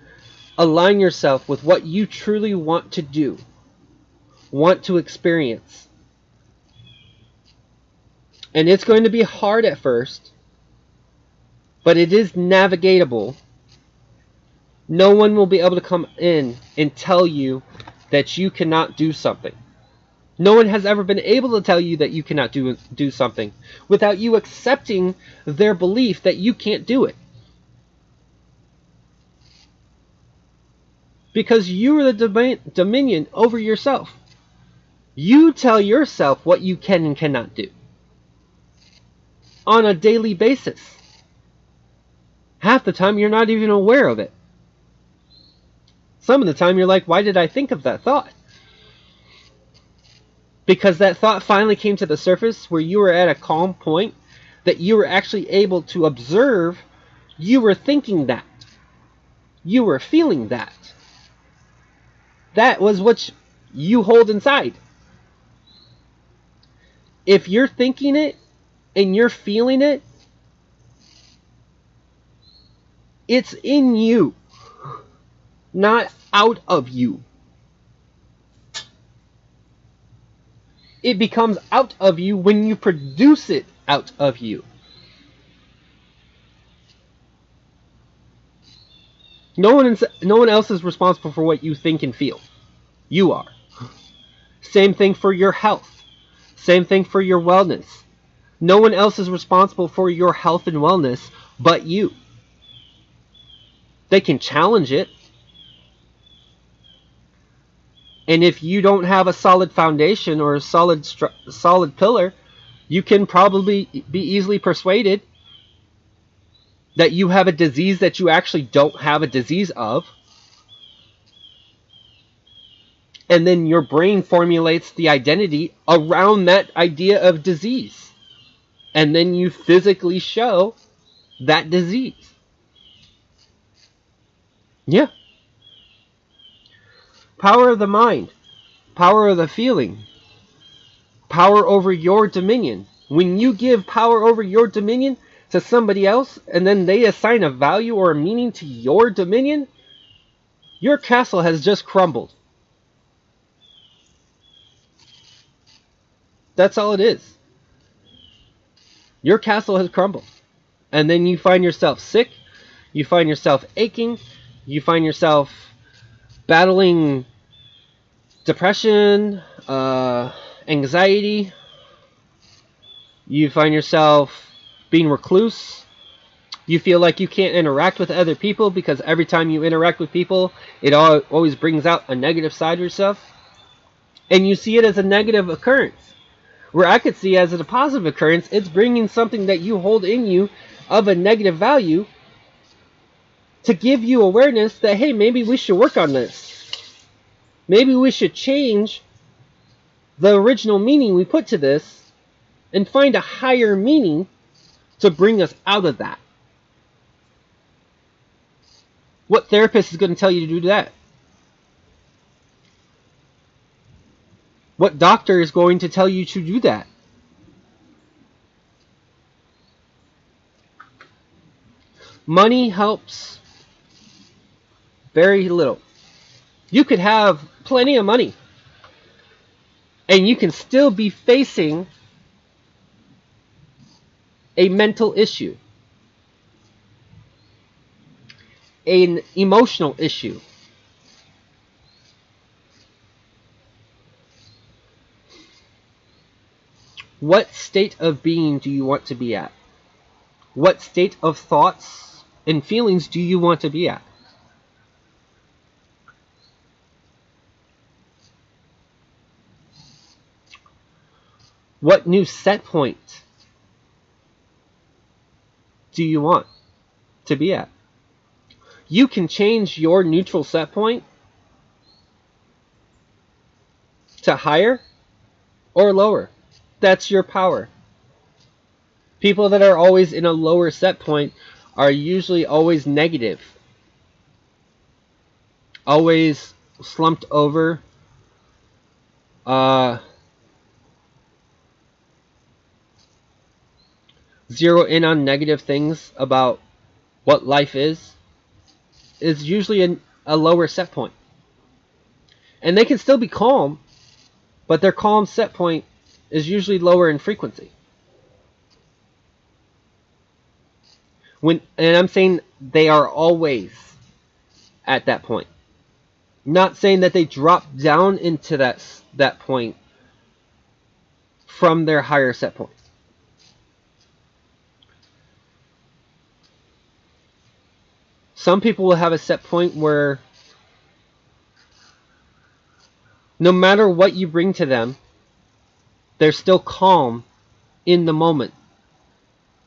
align yourself with what you truly want to do, want to experience, and it's going to be hard at first, but it is navigatable. No one will be able to come in and tell you that you cannot do something. No one has ever been able to tell you that you cannot do something without you accepting their belief that you can't do it. Because you are the dominion over yourself. You tell yourself what you can and cannot do on a daily basis. Half the time you're not even aware of it. Some of the time you're like, why did I think of that thought? Because that thought finally came to the surface where you were at a calm point that you were actually able to observe you were thinking that. You were feeling that. That was what you hold inside. If you're thinking it and you're feeling it, it's in you, not out of you. It becomes out of you when you produce it out of you. No one else is responsible for what you think and feel. You are. Same thing for your health. Same thing for your wellness. No one else is responsible for your health and wellness but you. They can challenge it. And if you don't have a solid foundation or a solid pillar, you can probably be easily persuaded that you have a disease that you actually don't have a disease of. And then your brain formulates the identity around that idea of disease. And then you physically show that disease. Yeah. Power of the mind. Power of the feeling. Power over your dominion. When you give power over your dominion to somebody else and then they assign a value or a meaning to your dominion, your castle has just crumbled. That's all it is. Your castle has crumbled. And then you find yourself sick. You find yourself aching. You find yourself battling depression, anxiety. You find yourself being recluse. You feel like you can't interact with other people because every time you interact with people, it always brings out a negative side of yourself. And you see it as a negative occurrence. Where I could see as a positive occurrence, it's bringing something that you hold in you of a negative value to give you awareness that, hey, maybe we should work on this. Maybe we should change the original meaning we put to this and find a higher meaning to bring us out of that. What therapist is going to tell you to do that? What doctor is going to tell you to do that? Money helps very little. You could have plenty of money and you can still be facing a mental issue, an emotional issue. What state of being do you want to be at? What state of thoughts and feelings do you want to be at? What new set point do you want to be at? You can change your neutral set point to higher or lower. That's your power. People that are always in a lower set point are usually always negative, always slumped over, zero in on negative things about what life is usually a lower set point. And they can still be calm, but their calm set point is usually lower in frequency. And I'm saying they are always at that point. Not saying that they drop down into that point from their higher set point. Some people will have a set point where no matter what you bring to them, they're still calm in the moment.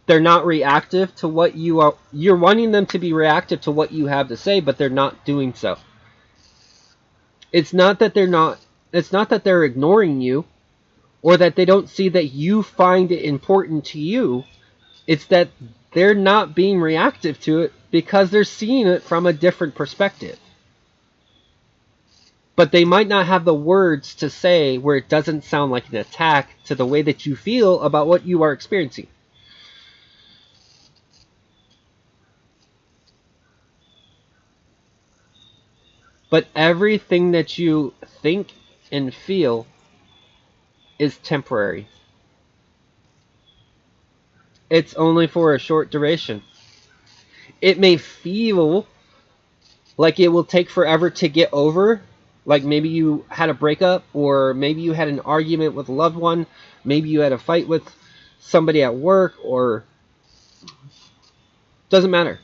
They're not reactive to what you're wanting them to be reactive to what you have to say, but they're not doing so. It's not that they're ignoring you or that they don't see that you find it important to you. It's that they're not being reactive to it because they're seeing it from a different perspective. But they might not have the words to say where it doesn't sound like an attack to the way that you feel about what you are experiencing. But everything that you think and feel is temporary. It's only for a short duration. It may feel like it will take forever to get over. Like maybe you had a breakup, or maybe you had an argument with a loved one, maybe you had a fight with somebody at work, or doesn't matter.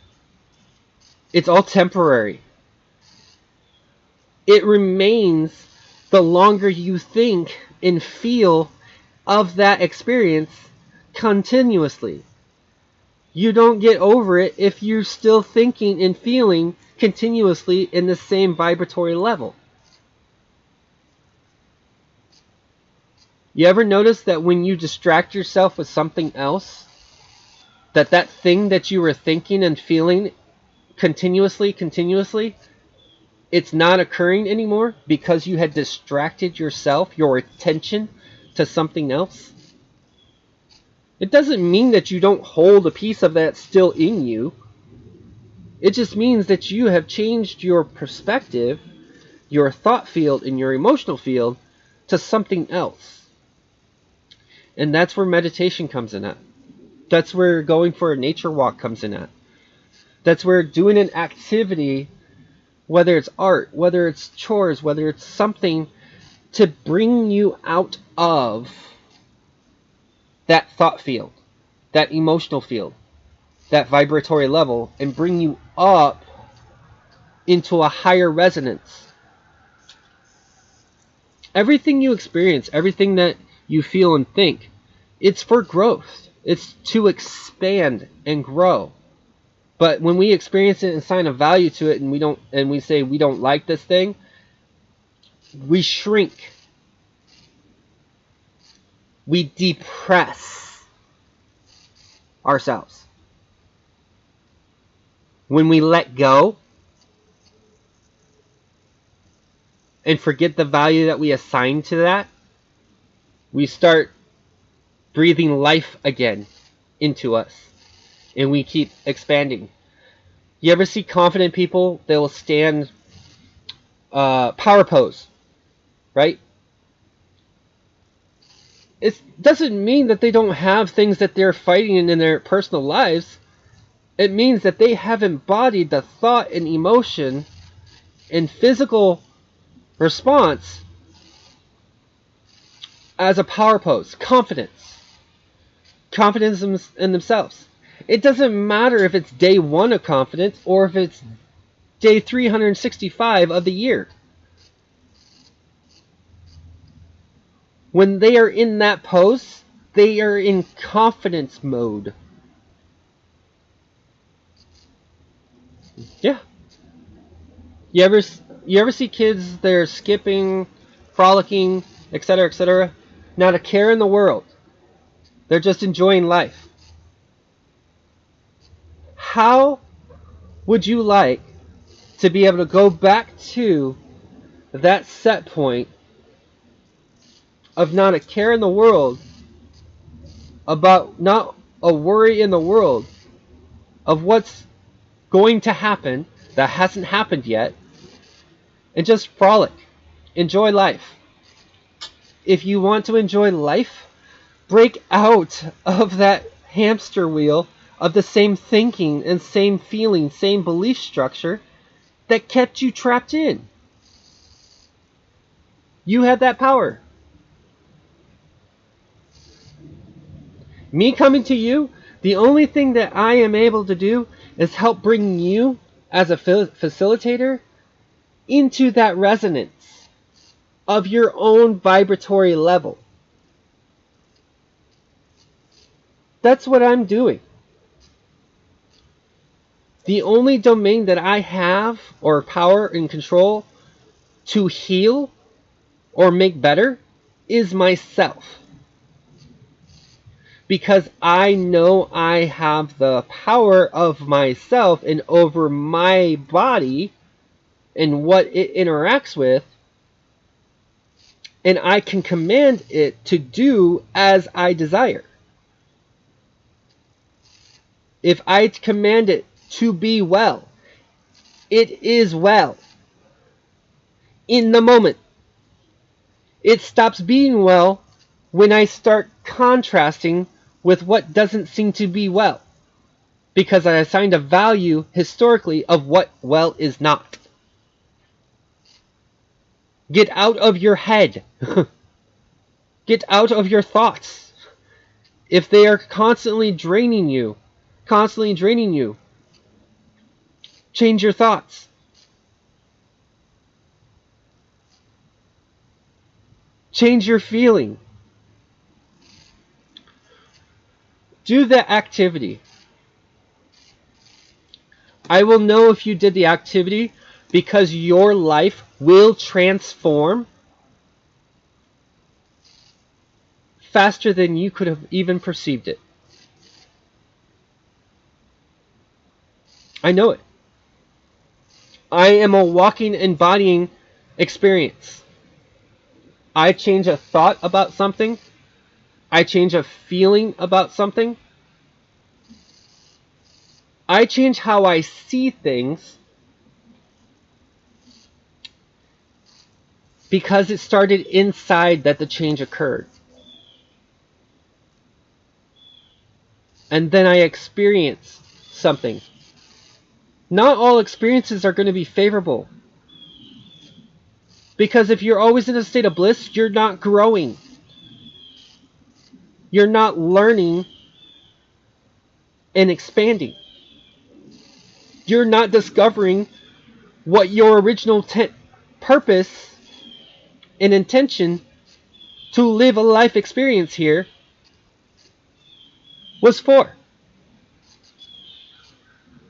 It's all temporary. It remains the longer you think and feel of that experience continuously. You don't get over it if you're still thinking and feeling continuously in the same vibratory level. You ever notice that when you distract yourself with something else, that thing that you were thinking and feeling continuously, it's not occurring anymore because you had distracted yourself, your attention, to something else? It doesn't mean that you don't hold a piece of that still in you. It just means that you have changed your perspective, your thought field, and your emotional field to something else. And that's where meditation comes in at. That's where going for a nature walk comes in at. That's where doing an activity, whether it's art, whether it's chores, whether it's something to bring you out of that thought field, that emotional field, that vibratory level, and bring you up into a higher resonance. Everything you experience, everything that you feel and think, it's for growth. It's to expand and grow. But when we experience it and assign a value to it, and we say we don't like this thing, we shrink. We depress ourselves. When we let go and forget the value that we assign to that, we start breathing life again into us, and we keep expanding. You ever see confident people? They will stand power pose, right? It doesn't mean that they don't have things that they're fighting in their personal lives. It means that they have embodied the thought and emotion and physical response as a power pose. Confidence in themselves. It doesn't matter if it's day 1 of confidence or if it's day 365 of the year. When they are in that pose, they are in confidence mode. Yeah. You ever see kids, they're skipping, frolicking, etc., etc., not a care in the world. They're just enjoying life. How would you like to be able to go back to that set point of not a care in the world, about not a worry in the world of what's going to happen that hasn't happened yet, and just frolic, enjoy life? If you want to enjoy life, break out of that hamster wheel of the same thinking and same feeling, same belief structure that kept you trapped in. You have that power. Me coming to you, the only thing that I am able to do is help bring you as a facilitator into that resonance of your own vibratory level. That's what I'm doing. The only domain that I have, or power and control, to heal or make better is myself. Because I know I have the power of myself and over my body and what it interacts with, and I can command it to do as I desire. If I command it to be well, it is well. In the moment. It stops being well when I start contrasting with what doesn't seem to be well, because I assigned a value historically of what well is not. Get out of your head. Get out of your thoughts. If they are constantly draining you, change your thoughts. Change your feeling. Do the activity. I will know if you did the activity because your life will transform faster than you could have even perceived it. I know it. I am a walking, embodying experience. I change a thought about something. I change a feeling about something. I change how I see things because it started inside that the change occurred. And then I experience something. Not all experiences are going to be favorable. Because if you're always in a state of bliss, you're not growing. You're not learning and expanding. You're not discovering what your original purpose an intention to live a life experience here was for.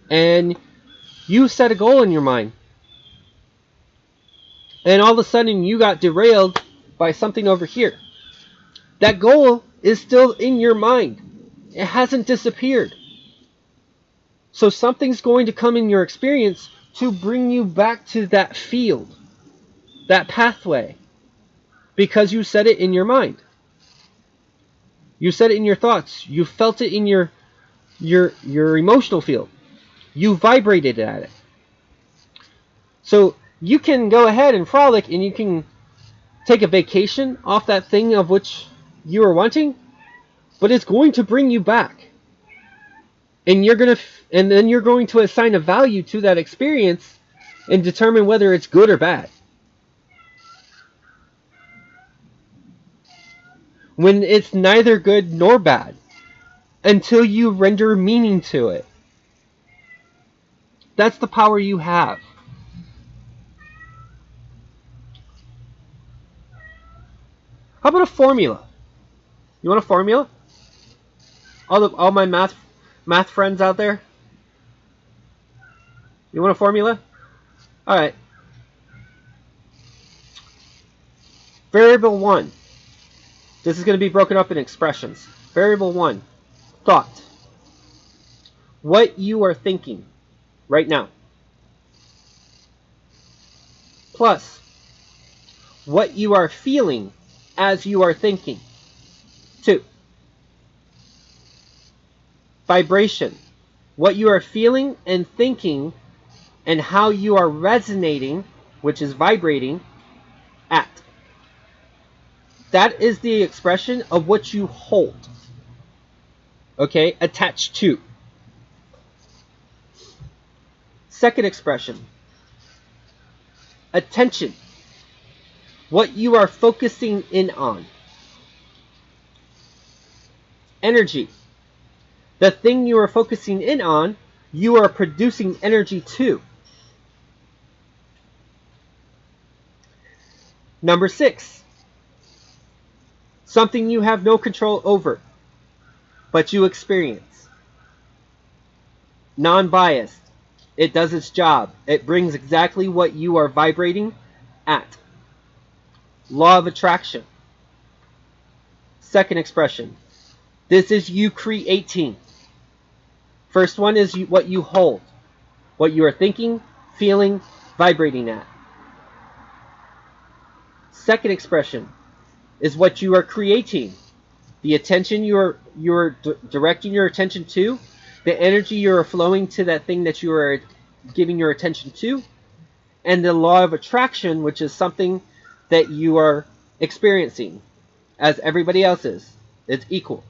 And you set a goal in your mind. And all of a sudden you got derailed by something over here. That goal is still in your mind. It hasn't disappeared. So something's going to come in your experience to bring you back to that field, that pathway, because you set it in your mind. You set it in your thoughts. You felt it in your emotional field. You vibrated at it. So you can go ahead and frolic, and you can take a vacation off that thing of which you were wanting, but it's going to bring you back. And then you're going to assign a value to that experience and determine whether it's good or bad. When it's neither good nor bad until you render meaning to it. That's the power you have. How about a formula? You want a formula? All my math friends out there? You want a formula? All right. Variable 1. This is going to be broken up in expressions. Variable 1. Thought. What you are thinking right now. Plus what you are feeling as you are thinking. 2. Vibration. What you are feeling and thinking and how you are resonating, which is vibrating, at. That is the expression of what you hold. Okay? Attached to. Second expression. Attention. What you are focusing in on. Energy. The thing you are focusing in on, you are producing energy to. Number 6. Something you have no control over, but you experience. Non-biased. It does its job. It brings exactly what you are vibrating at. Law of attraction. Second expression. This is you creating. First one is what you hold. What you are thinking, feeling, vibrating at. Second expression is what you are creating. The attention you are directing your attention to. The energy you are flowing to that thing that you are giving your attention to. And the law of attraction, which is something that you are experiencing as everybody else is. It's equal.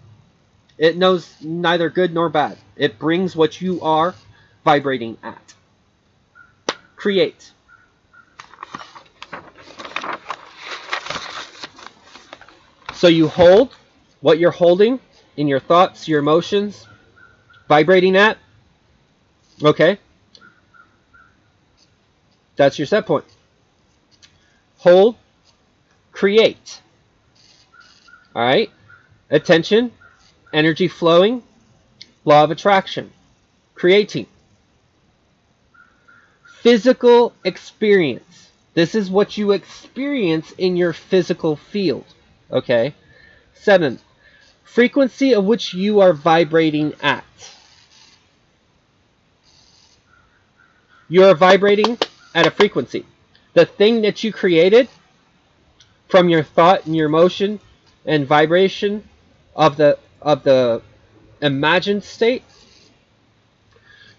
It knows neither good nor bad. It brings what you are vibrating at. Create. So you hold what you're holding in your thoughts, your emotions, vibrating at. Okay? That's your set point. Hold, create. All right? Attention, energy flowing, law of attraction, creating. Physical experience. This is what you experience in your physical field. Okay? 7. Frequency of which you are vibrating at. You are vibrating at a frequency. The thing that you created from your thought and your emotion and vibration of the imagined state,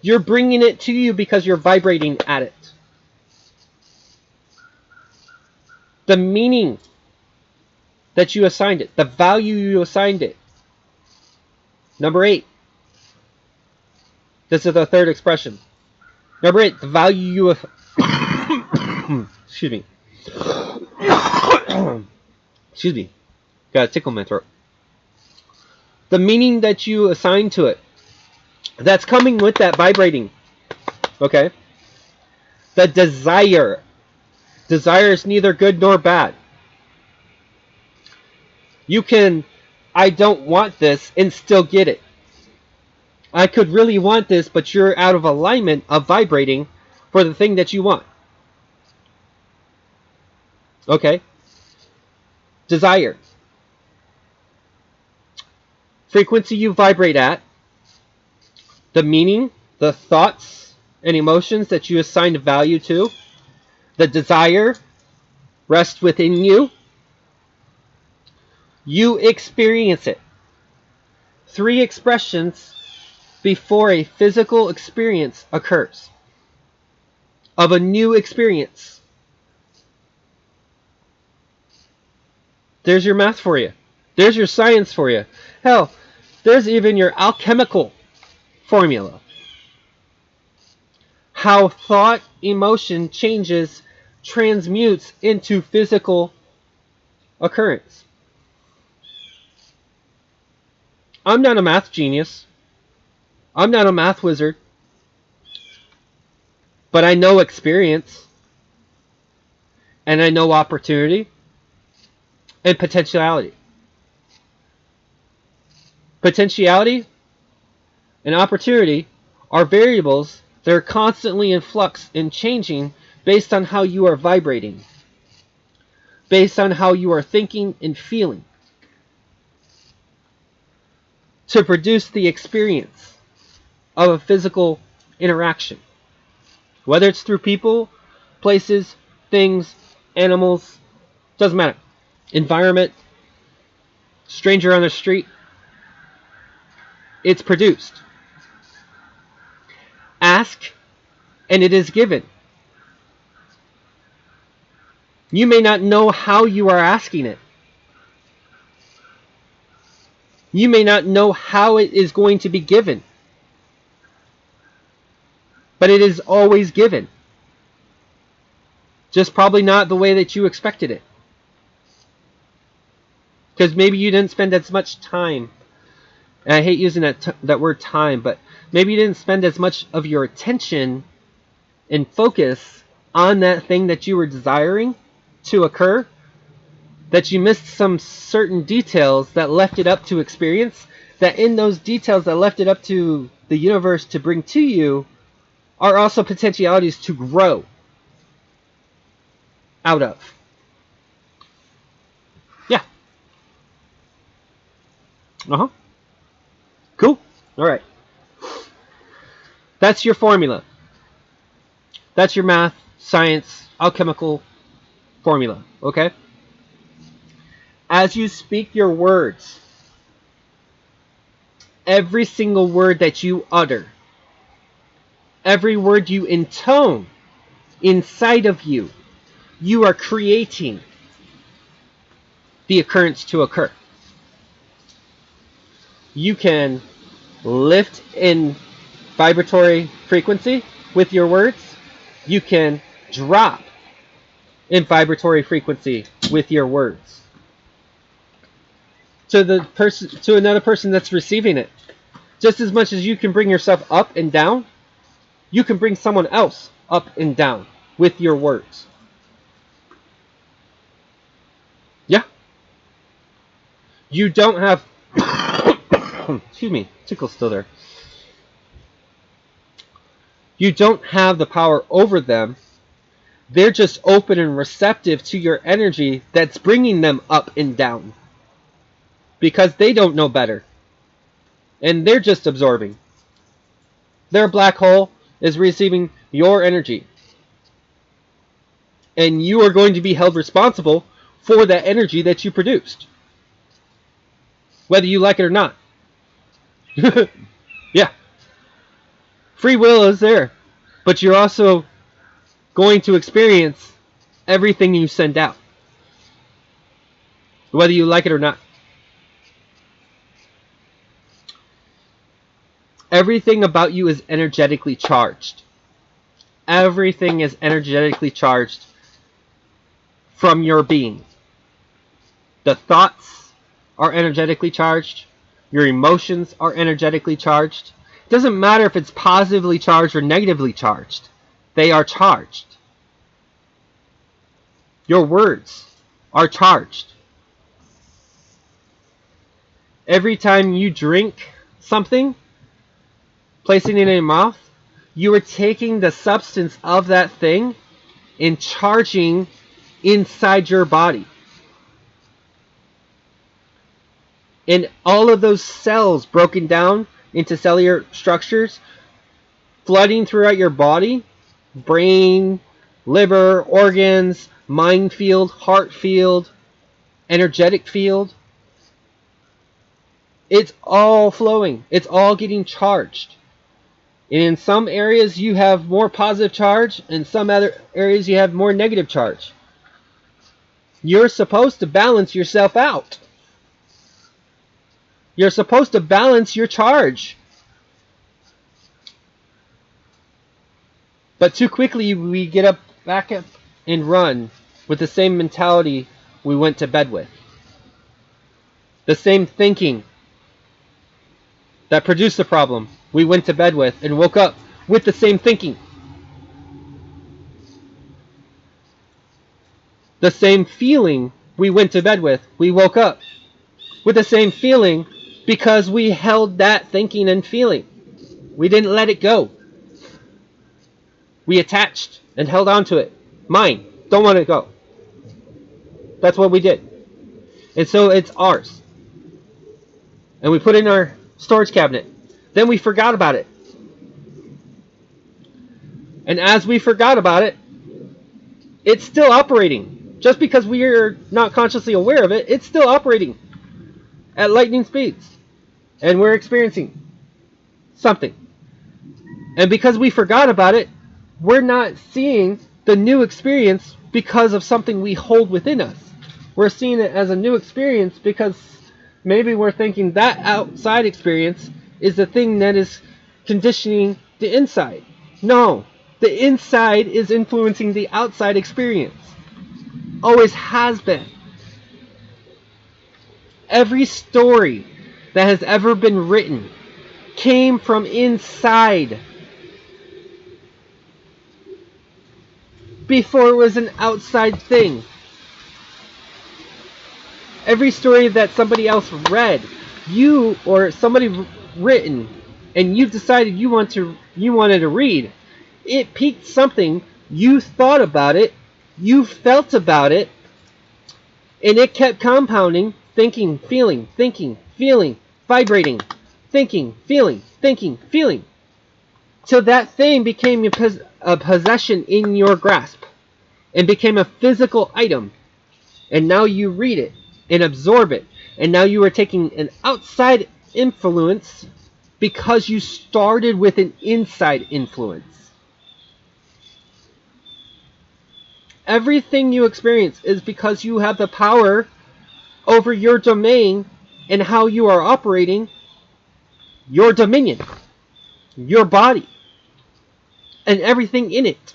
you're bringing it to you because you're vibrating at it. The meaning that you assigned it, the value you assigned it. Number 8. This is the third expression. Number 8, the value you excuse me. Excuse me. Got a tickle in my throat. The meaning that you assign to it. That's coming with that vibrating. Okay? The desire. Desire is neither good nor bad. You can, I don't want this, and still get it. I could really want this, but you're out of alignment of vibrating for the thing that you want. Okay? Desire. Frequency you vibrate at, the meaning, the thoughts and emotions that you assign value to, the desire rests within you. You experience it. 3 expressions before a physical experience occurs of a new experience. There's your math for you. There's your science for you. Hell, there's even your alchemical formula. How thought, emotion changes, transmutes into physical occurrence. I'm not a math genius. I'm not a math wizard. But I know experience. And I know opportunity. And potentiality. Potentiality and opportunity are variables that are constantly in flux and changing based on how you are vibrating, based on how you are thinking and feeling, to produce the experience of a physical interaction. Whether it's through people, places, things, animals, doesn't matter. Environment, stranger on the street, it's produced. Ask, and it is given. You may not know how you are asking it. You may not know how it is going to be given. But it is always given. Just probably not the way that you expected it. Because maybe you didn't spend as much time. And I hate using that word time, but maybe you didn't spend as much of your attention and focus on that thing that you were desiring to occur, that you missed some certain details that left it up to experience, that in those details that left it up to the universe to bring to you are also potentialities to grow out of. Yeah. Uh-huh. Cool. All right. That's your formula. That's your math, science, alchemical formula. Okay? As you speak your words, every single word that you utter, every word you intone inside of you, you are creating the occurrence to occur. You can lift in vibratory frequency with your words. You can drop in vibratory frequency with your words to the person, to another person that's receiving it. Just as much as you can bring yourself up and down, you can bring someone else up and down with your words. Yeah. You don't have excuse me, tickle's still there. You don't have the power over them. They're just open and receptive to your energy that's bringing them up and down. Because they don't know better. And they're just absorbing. Their black hole is receiving your energy. And you are going to be held responsible for that energy that you produced. Whether you like it or not. Yeah. Free will is there. But you're also going to experience everything you send out. Whether you like it or not. Everything about you is energetically charged. Everything is energetically charged from your being. The thoughts are energetically charged. Your emotions are energetically charged. It doesn't matter if it's positively charged or negatively charged. They are charged. Your words are charged. Every time you drink something, placing it in your mouth, you are taking the substance of that thing and charging inside your body. And all of those cells broken down into cellular structures, flooding throughout your body, brain, liver, organs, mind field, heart field, energetic field. It's all flowing. It's all getting charged. And in some areas you have more positive charge, in some other areas you have more negative charge. You're supposed to balance yourself out. You're supposed to balance your charge. But too quickly we get back up and run with the same mentality we went to bed with. The same thinking that produced the problem we went to bed with and woke up with the same thinking. The same feeling we went to bed with, we woke up with the same feeling because we held that thinking and feeling. We didn't let it go. We attached and held on to it. Mine. Don't want it to go. That's what we did. And so it's ours. And we put it in our storage cabinet. Then we forgot about it. And as we forgot about it, it's still operating. Just because we are not consciously aware of it, it's still operating at lightning speeds. And we're experiencing something. And because we forgot about it, we're not seeing the new experience because of something we hold within us. We're seeing it as a new experience because maybe we're thinking that outside experience is the thing that is conditioning the inside. No, the inside is influencing the outside experience. Always has been. Every story that has ever been written came from inside before it was an outside thing. Every story that somebody else read, you or somebody written, and you've decided you wanted to read, it piqued something. You thought about it, you felt about it, and it kept compounding, thinking, feeling, vibrating, thinking, feeling, till that thing became a possession in your grasp and became a physical item. And now you read it and absorb it. And now you are taking an outside influence because you started with an inside influence. Everything you experience is because you have the power over your domain and how you are operating your dominion, your body, and everything in it.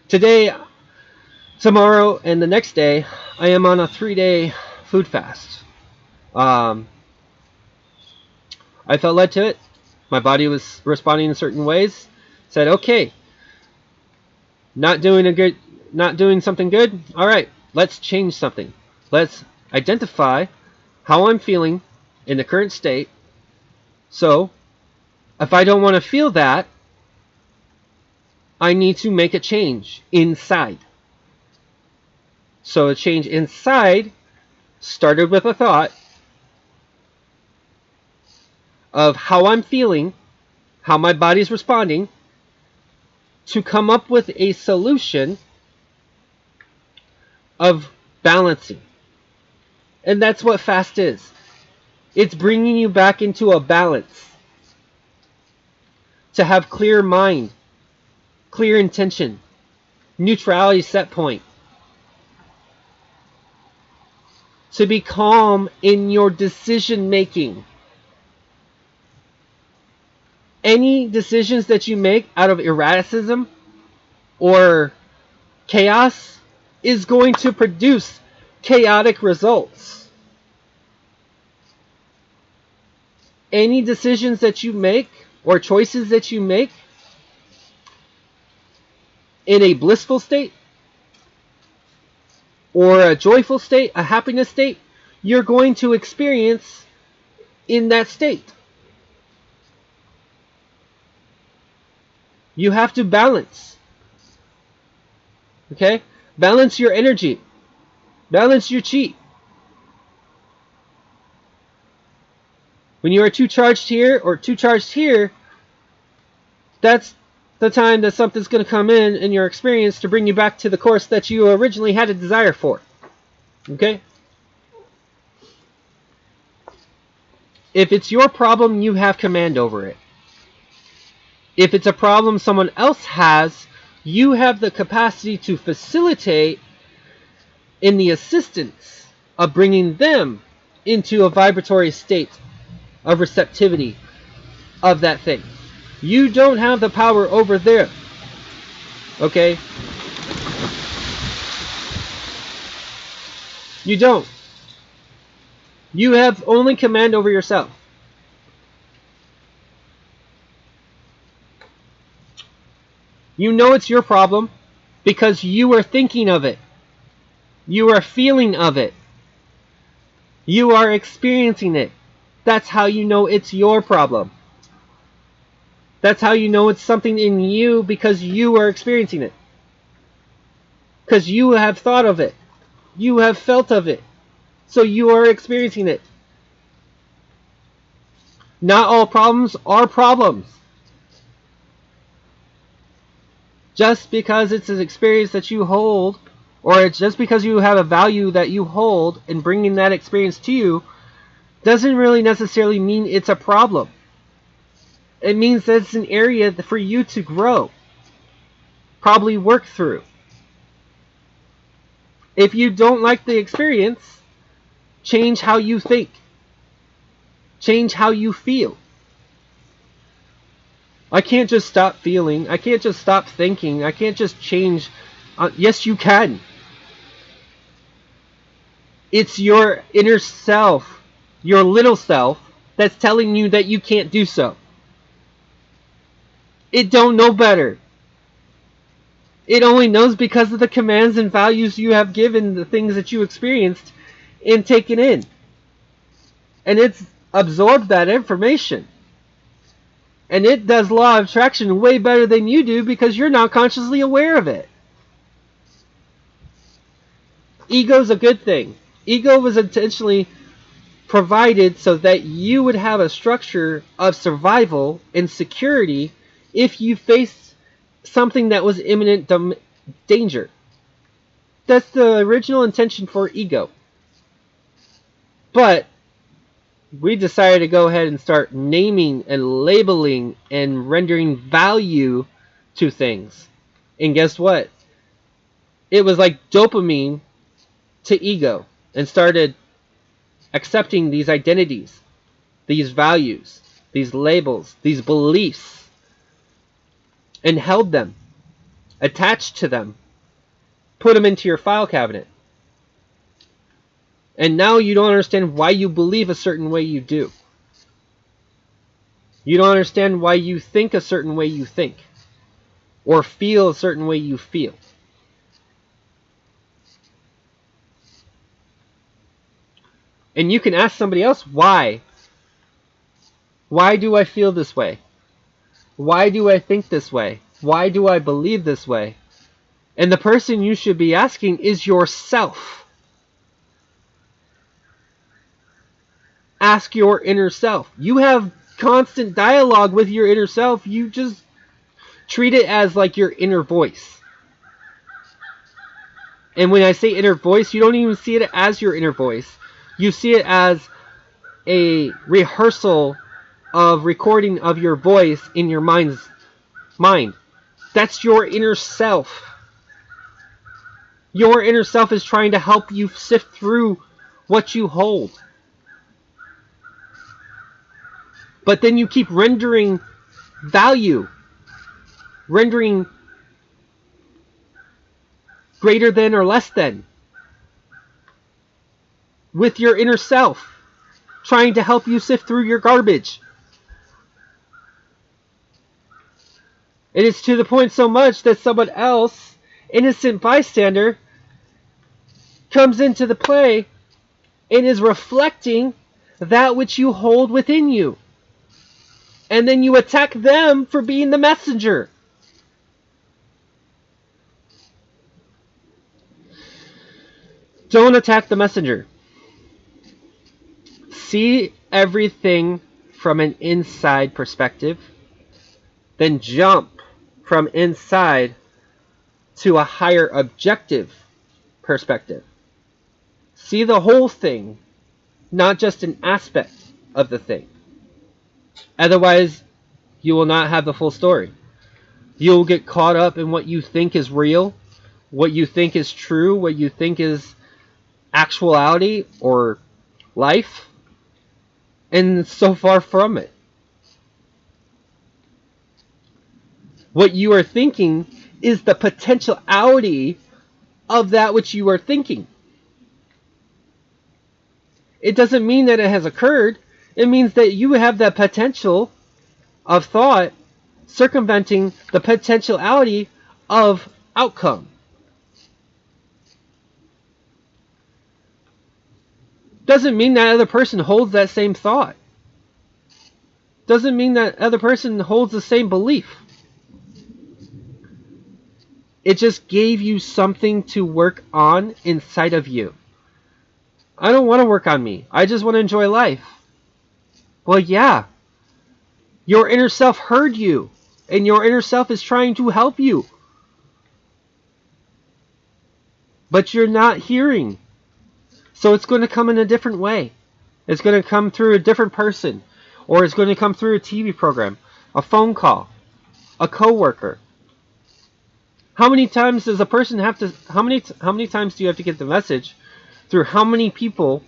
Today, tomorrow, and the next day, I am on a 3-day food fast. I felt led to it. My body was responding in certain ways. Said, okay, not doing something good. All right, let's change something. Let's identify how I'm feeling in the current state. So, if I don't want to feel that, I need to make a change inside. So a change inside started with a thought of how I'm feeling, how my body's responding, to come up with a solution of balancing. And that's what fast is. It's bringing you back into a balance. To have clear mind, clear intention, neutrality set point. To be calm in your decision making. Any decisions that you make out of erraticism or chaos is going to produce chaotic results. Any decisions that you make or choices that you make in a blissful state or a joyful state, a happiness state, you're going to experience in that state. You have to balance. Okay? Balance your energy. Balance your chi. When you are too charged here or too charged here, that's the time that something's going to come in your experience to bring you back to the course that you originally had a desire for. Okay? If it's your problem, you have command over it. If it's a problem someone else has, you have the capacity to facilitate in the assistance of bringing them into a vibratory state of receptivity of that thing. You don't have the power over there. Okay? You don't. You have only command over yourself. You know it's your problem because you are thinking of it. You are feeling of it. You are experiencing it. That's how you know it's your problem. That's how you know it's something in you, because you are experiencing it. Because you have thought of it. You have felt of it. So you are experiencing it. Not all problems are problems. Just because it's an experience that you hold, or it's just because you have a value that you hold in bringing that experience to you, doesn't really necessarily mean it's a problem. It means that it's an area for you to grow. Probably work through. If you don't like the experience, change how you think. Change how you feel. I can't just stop feeling. I can't just stop thinking. I can't just change. Yes, you can. It's your inner self, your little self, that's telling you that you can't do so. It don't know better. It only knows because of the commands and values you have given the things that you experienced and taken in. And it's absorbed that information. And it does law of attraction way better than you do because you're not consciously aware of it. Ego's a good thing. Ego was intentionally provided so that you would have a structure of survival and security if you faced something that was imminent danger. That's the original intention for ego. But we decided to go ahead and start naming and labeling and rendering value to things. And guess what? It was like dopamine to ego, and started accepting these identities, these values, these labels, these beliefs, and held them, attached to them, put them into your file cabinet. And now you don't understand why you believe a certain way you do. You don't understand why you think a certain way you think, or feel a certain way you feel. And you can ask somebody else, why? Why do I feel this way? Why do I think this way? Why do I believe this way? And the person you should be asking is yourself. Ask your inner self. You have constant dialogue with your inner self. You just treat it as like your inner voice. And when I say inner voice, you don't even see it as your inner voice. You see it as a rehearsal of recording of your voice in your mind. That's your inner self. Your inner self is trying to help you sift through what you hold. But then you keep rendering value, rendering greater than or less than, with your inner self, trying to help you sift through your garbage. And it's to the point so much that someone else, innocent bystander, comes into the play and is reflecting that which you hold within you. And then you attack them for being the messenger. Don't attack the messenger. See everything from an inside perspective, then jump from inside to a higher objective perspective. See the whole thing, not just an aspect of the thing. Otherwise, you will not have the full story. You will get caught up in what you think is real, what you think is true, what you think is actuality or life, and so far from it. What you are thinking is the potentiality of that which you are thinking. It doesn't mean that it has occurred. It means that you have that potential of thought circumventing the potentiality of outcome. Doesn't mean that other person holds that same thought. Doesn't mean that other person holds the same belief. It just gave you something to work on inside of you. I don't want to work on me. I just want to enjoy life. Well, yeah. Your inner self heard you, and your inner self is trying to help you. But you're not hearing. So it's going to come in a different way. It's going to come through a different person, or it's going to come through a TV program, a phone call, a coworker. How many times does a person have to? How many times do you have to get the message through how many people,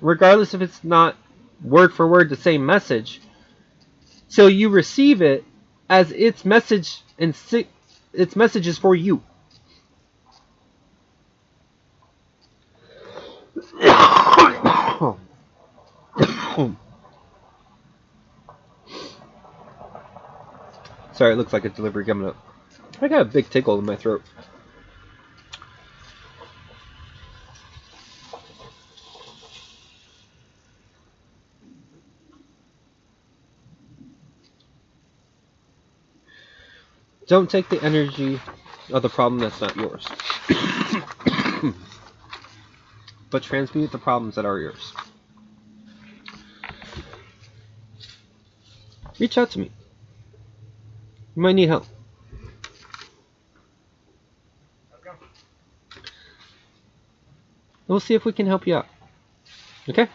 regardless if it's not word for word the same message, till you receive it as its message and its message is for you. Sorry, it looks like a delivery coming up. I got a big tickle in my throat. Don't take the energy of the problem that's not yours. But transmute the problems that are yours. Reach out to me. You might need help. We'll see if we can help you out. Okay?